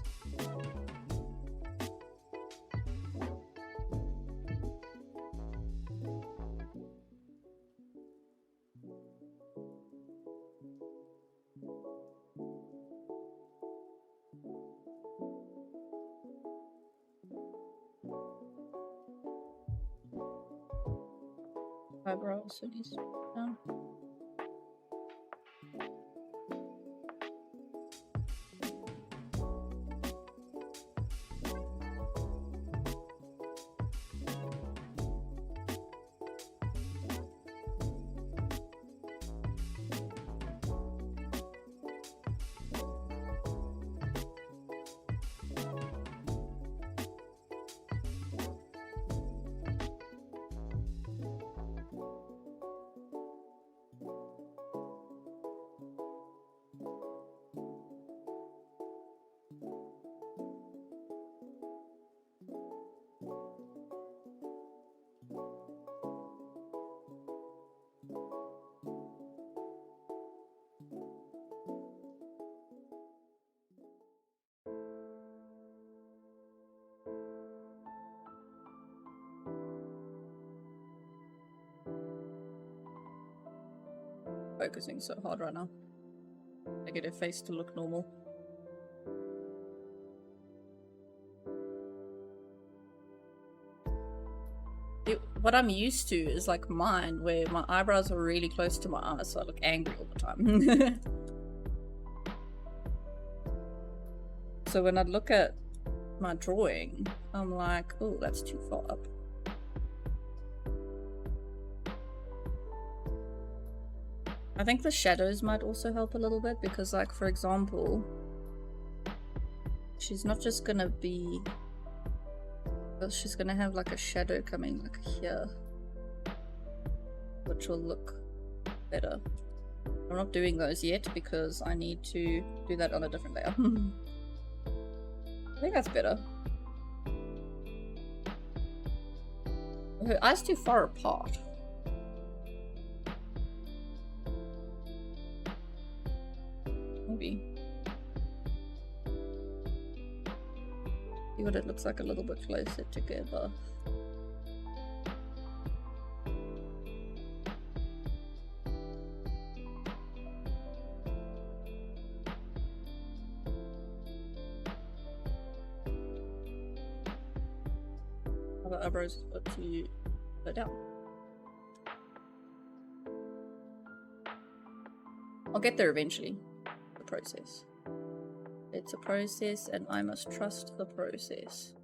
Speaker 1: Eyebrow also needs to go down. Focusing so hard right now. I get her face to look normal. What I'm used to is like mine, where my eyebrows are really close to my eyes, so I look angry all the time. So when I look at my drawing, I'm like, oh, that's too far up. I think the shadows might also help a little bit because, like, for example, she's not just gonna be... Well, she's gonna have like a shadow coming like here, which will look better. I'm not doing those yet because I need to do that on a different layer. I think that's better. Her eyes too far apart. Maybe. See what it looks like a little bit closer together. Other eyebrows got to go down. I'll get there eventually. The process. It's a process and I must trust the process.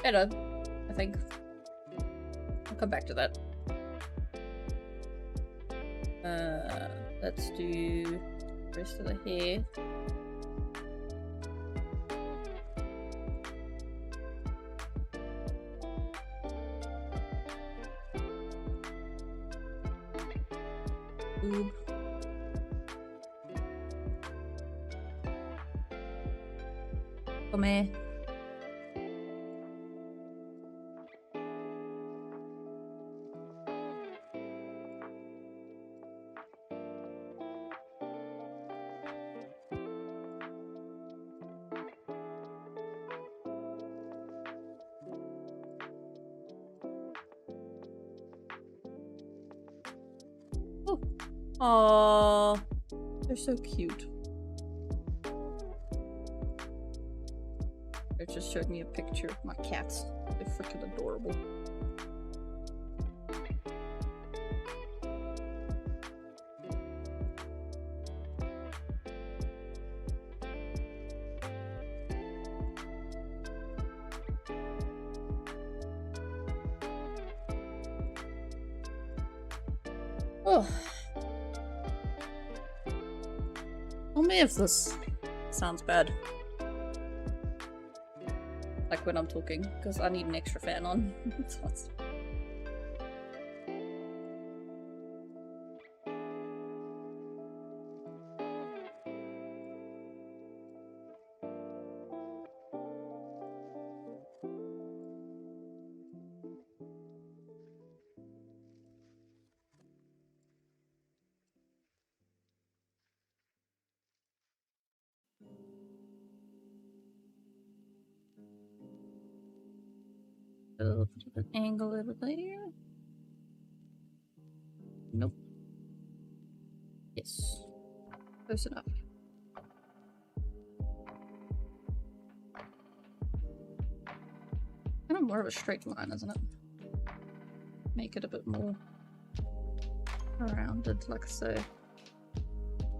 Speaker 1: Better, I think. I'll come back to that. Let's do the rest of the hair. Ooh. Come here. Oh, they're so cute. It just showed me a picture of my cats. They're freaking adorable. Oh. Tell me if this sounds bad. Like when I'm talking, because I need an extra fan on. An angle over there. Nope. Yes. Close enough. Kind of more of a straight line, isn't it? Make it a bit more rounded, like so.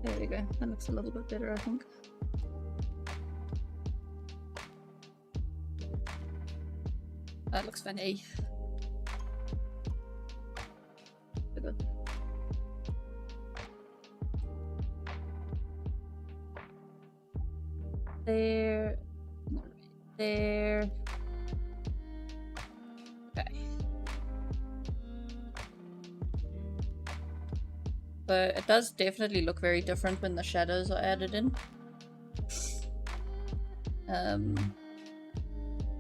Speaker 1: There we go. That looks a little bit better, I think. That looks funny. There. There. Okay. So it does definitely look very different when the shadows are added in.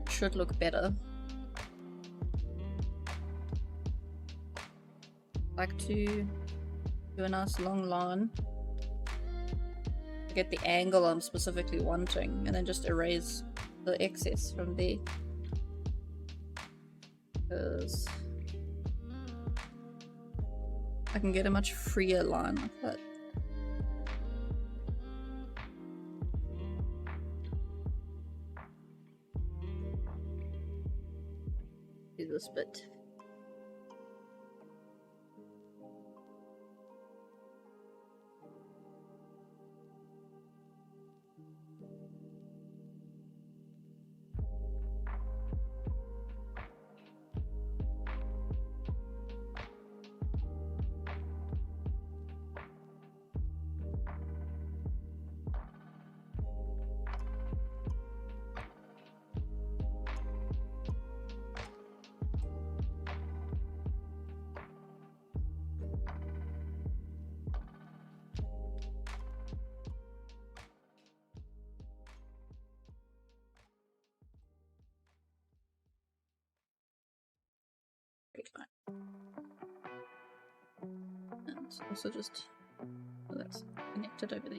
Speaker 1: Should look better. Like to do a nice long line. Get the angle I'm specifically wanting, and then just erase the excess from there. Because I can get a much freer line like that. Do this bit. And also just let's connect it over there.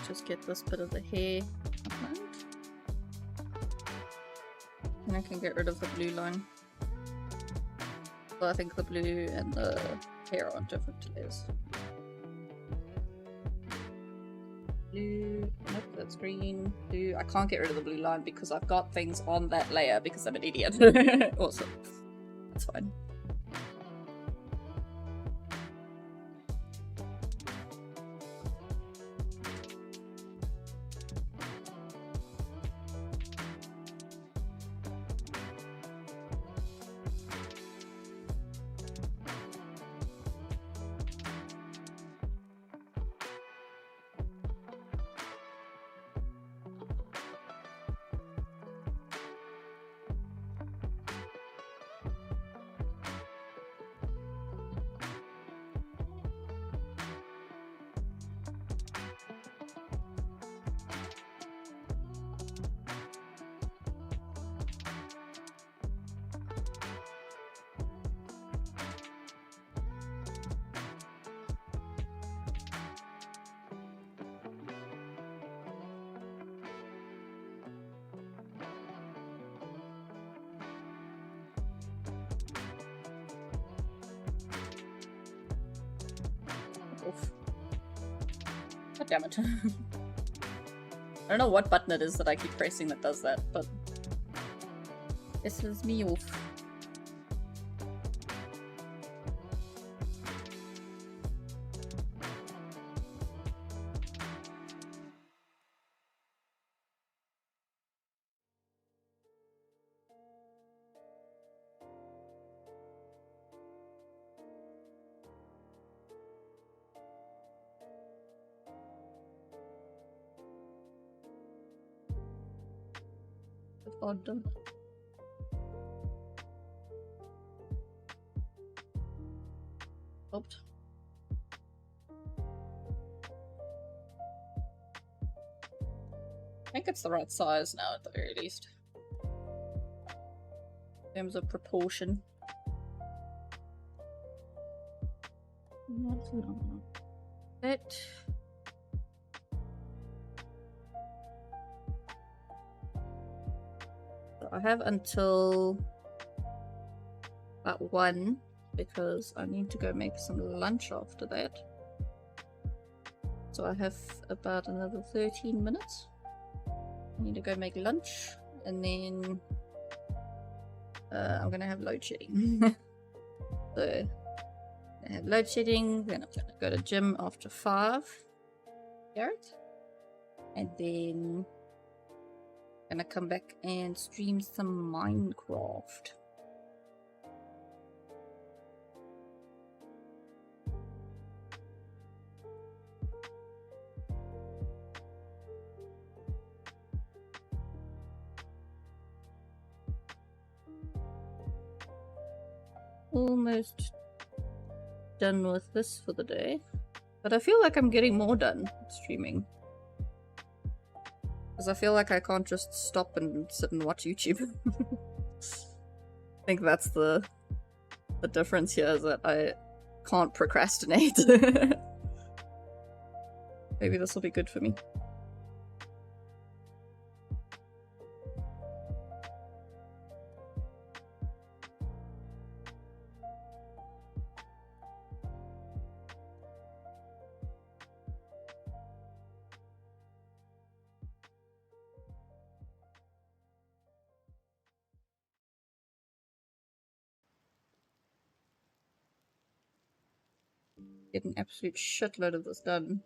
Speaker 1: Just get this bit of the hair outlined. And I can get rid of the blue line. Well, I think the blue and the hair are on different layers. Blue, nope, that's green. Blue, I can't get rid of the blue line because I've got things on that layer because I'm an idiot. Awesome. That's fine. off. God damn it. I don't know what button it is that I keep pressing that does that, but pisses me off. Odd. Oops. I think it's the right size now at the very least. In terms of proportion. It. I have until about 1 because I need to go make some lunch after that. So I have about another 13 minutes. I need to go make lunch and then I'm gonna have load shedding. So I have load shedding, then I'm gonna go to gym after 5. Garrett. And then gonna come back and stream some Minecraft. Almost done with this for the day, but I feel like I'm getting more done streaming. Because I feel like I can't just stop and sit and watch YouTube. I think that's the difference here, is that I can't procrastinate. Maybe this will be good for me. Get an absolute shitload of this done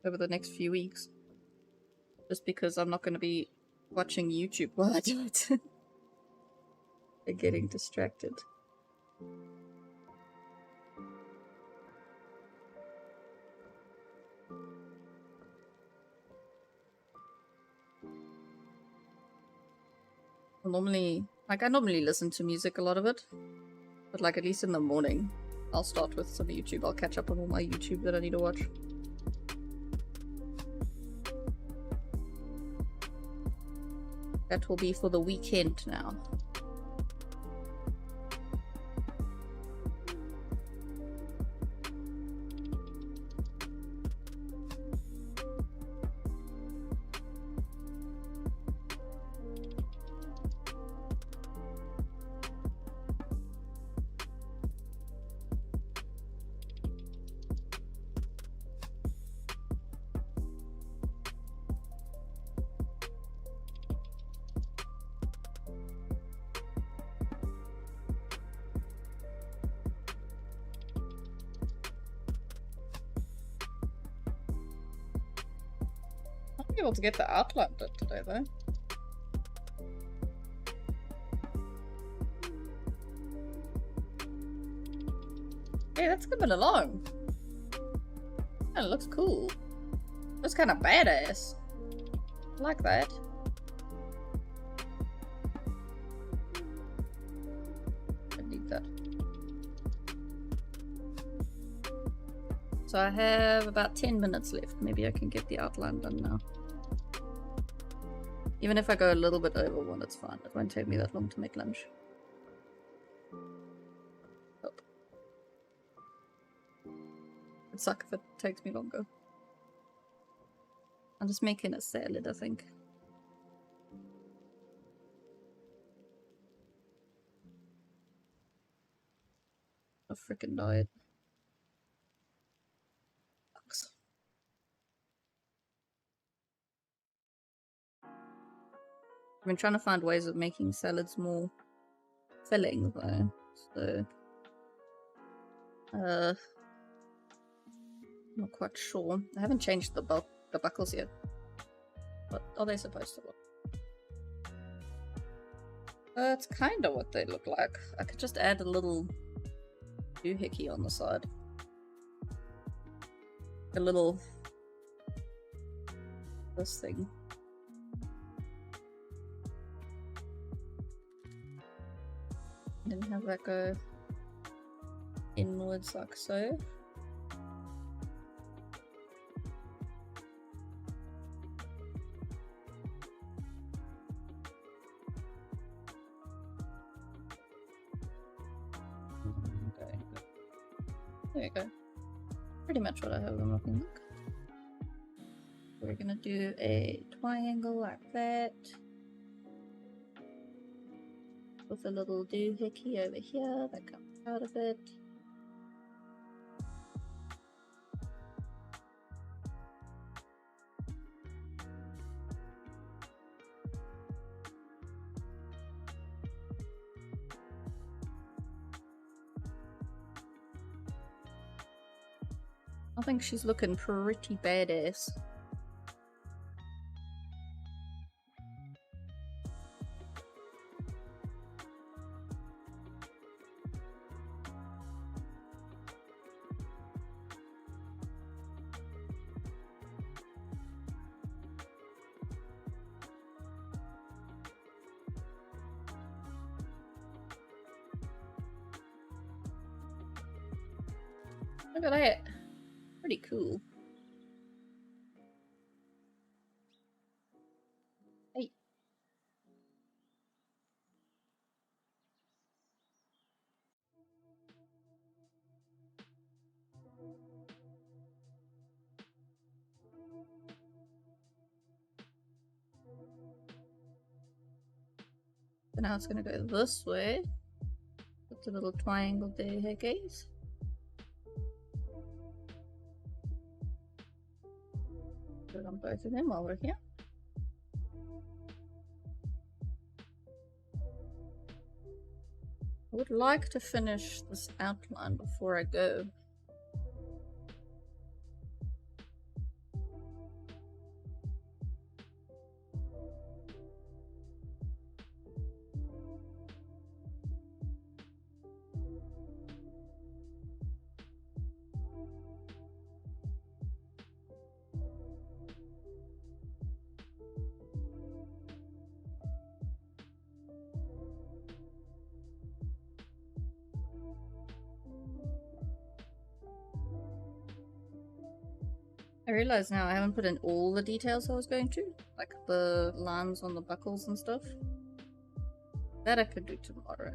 Speaker 1: over the next few weeks. Just because I'm not going to be watching YouTube while I do it. They're getting distracted. I normally listen to music, a lot of it. But like at least in the morning, I'll start with some YouTube. I'll catch up on all my YouTube that I need to watch. That will be for the weekend now. I'll be able to get the outline done today though. Hey, that's coming along. That looks cool. That's kind of badass. I like that. I need that. So I have about 10 minutes left. Maybe I can get the outline done now. Even if I go a little bit over 1, it's fine. It won't take me that long to make lunch. Oh. It'd suck if it takes me longer. I'm just making a salad, I think. A frickin' diet. I've been trying to find ways of making salads more filling though, so not quite sure. I haven't changed the buckles yet. What are they supposed to look? It's kind of what they look like. I could just add a little doohickey on the side. A little... this thing. And then have that go inwards like so. There you go. Pretty much what I have them looking like. We're gonna do a triangle like that. With a little doohickey over here that comes out of it. I think she's looking pretty badass. Look at that. Pretty cool. Hey. So now it's gonna go this way. Put the little triangle there, hey guys. Put it on both of them while we're here. I would like to finish this outline before I go. I realize now I haven't put in all the details I was going to, like the lines on the buckles and stuff. That I could do tomorrow.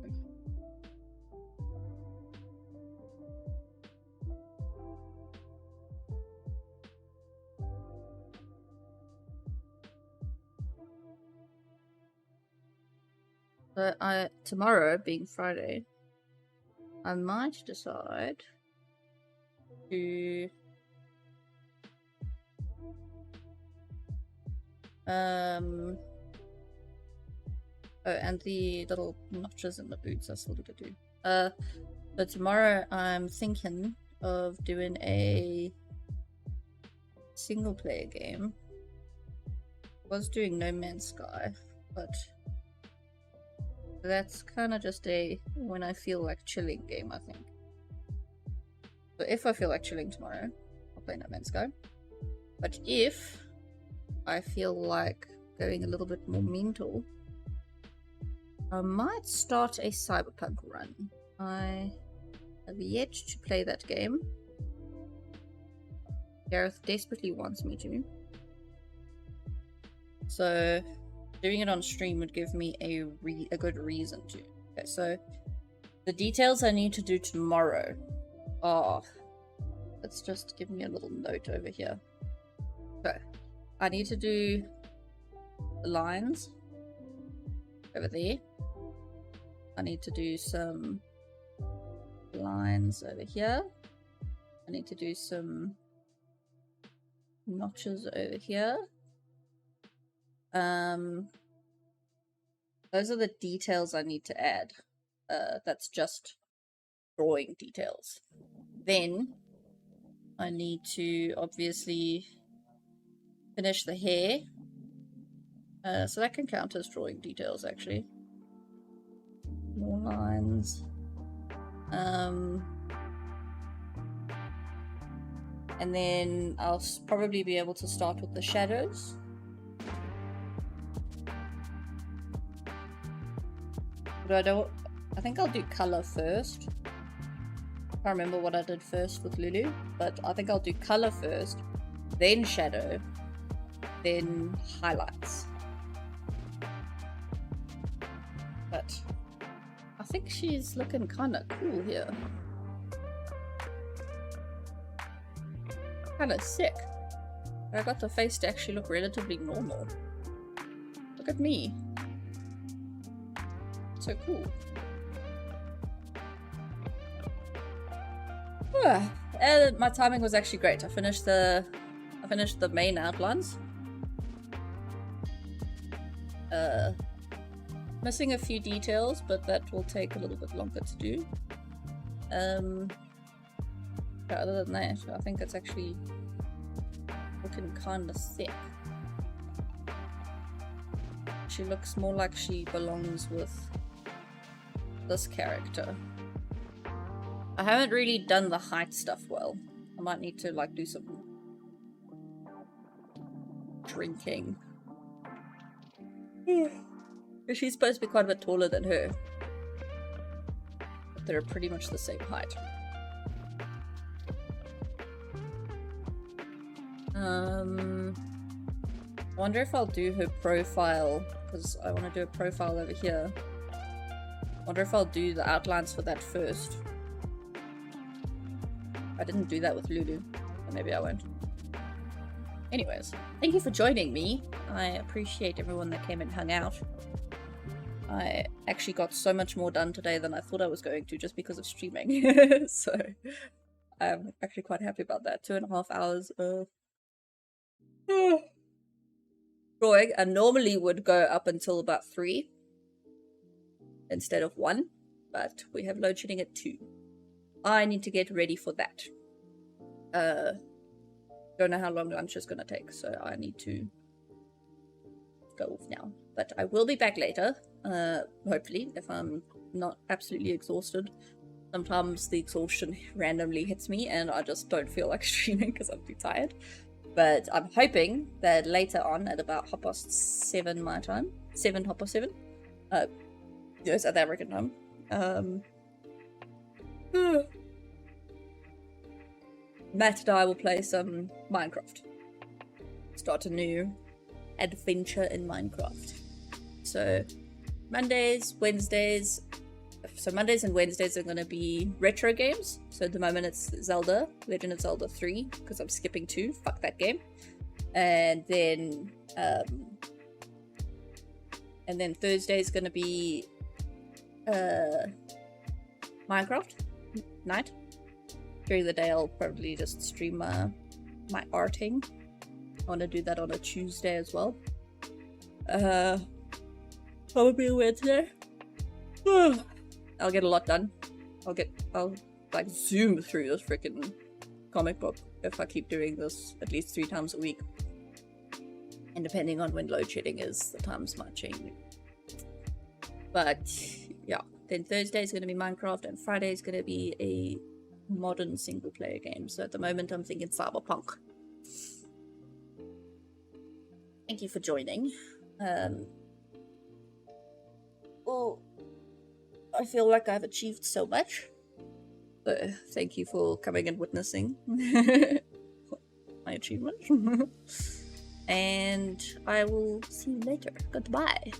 Speaker 1: But tomorrow, being Friday, I might decide to oh, and the little notches in the boots I still need to do. But tomorrow I'm thinking of doing a single player game. I was doing No Man's Sky, but that's kind of just a when I feel like chilling game, I think. So if I feel like chilling tomorrow, I'll play No Man's Sky. But if I feel like going a little bit more mental, I might start a Cyberpunk run. I have yet to play that game. Gareth desperately wants me to. So doing it on stream would give me a good reason to. Okay, so the details I need to do tomorrow are... let's just give me a little note over here. Okay, I need to do the lines over there. I need to do some lines over here. I need to do some notches over here. those are the details I need to add. That's just drawing details. Then I need to obviously finish the hair. So that can count as drawing details, actually. More lines. And then I'll probably be able to start with the shadows. But I think I'll do color first. I can't remember what I did first with Lulu, but I think I'll do color first, then shadow, then highlights. But I think she's looking kind of cool here. Kind of sick. I got the face to actually look relatively normal. Look at me. So cool. And my timing was actually great. I finished the main outlines. Missing a few details, but that will take a little bit longer to do. But other than that, I think it's actually looking kind of sick. She looks more like she belongs with this character. I haven't really done the height stuff well. I might need to like do some drinking. She's supposed to be quite a bit taller than her. But they're pretty much the same height. I wonder if I'll do her profile, because I want to do a profile over here. I wonder if I'll do the outlines for that first. I didn't do that with Lulu, or maybe I won't. Anyways, thank you for joining me. I appreciate everyone that came and hung out. I actually got so much more done today than I thought I was going to, just because of streaming. So I'm actually quite happy about that. 2.5 hours of drawing. I normally would go up until about 3 instead of 1, but we have load shedding at 2. I need to get ready for that. Don't know how long lunch is gonna take, so I need to go off now. But I will be back later, hopefully, if I'm not absolutely exhausted. Sometimes the exhaustion randomly hits me and I just don't feel like streaming because I'm too tired. But I'm hoping that later on at about 7:30 my time, 7:30, yes, at the American time, Matt and I will play some Minecraft. Start a new adventure in Minecraft. So Mondays and Wednesdays are going to be retro games. So at the moment it's Zelda, Legend of Zelda 3, because I'm skipping 2, fuck that game. And then Thursday is going to be Minecraft night. During the day I'll probably just stream my arting. I want to do that on a Tuesday as well. Probably Wednesday. I'll get a lot done. I'll like zoom through this freaking comic book if I keep doing this at least 3 times a week. And depending on when load shedding is, the times might change. But yeah, then Thursday is going to be Minecraft and Friday is going to be a modern single player game. So at the moment I'm thinking Cyberpunk. Thank you for joining. Well, I feel like I've achieved so much. So thank you for coming and witnessing my achievement. And I will see you later. Goodbye.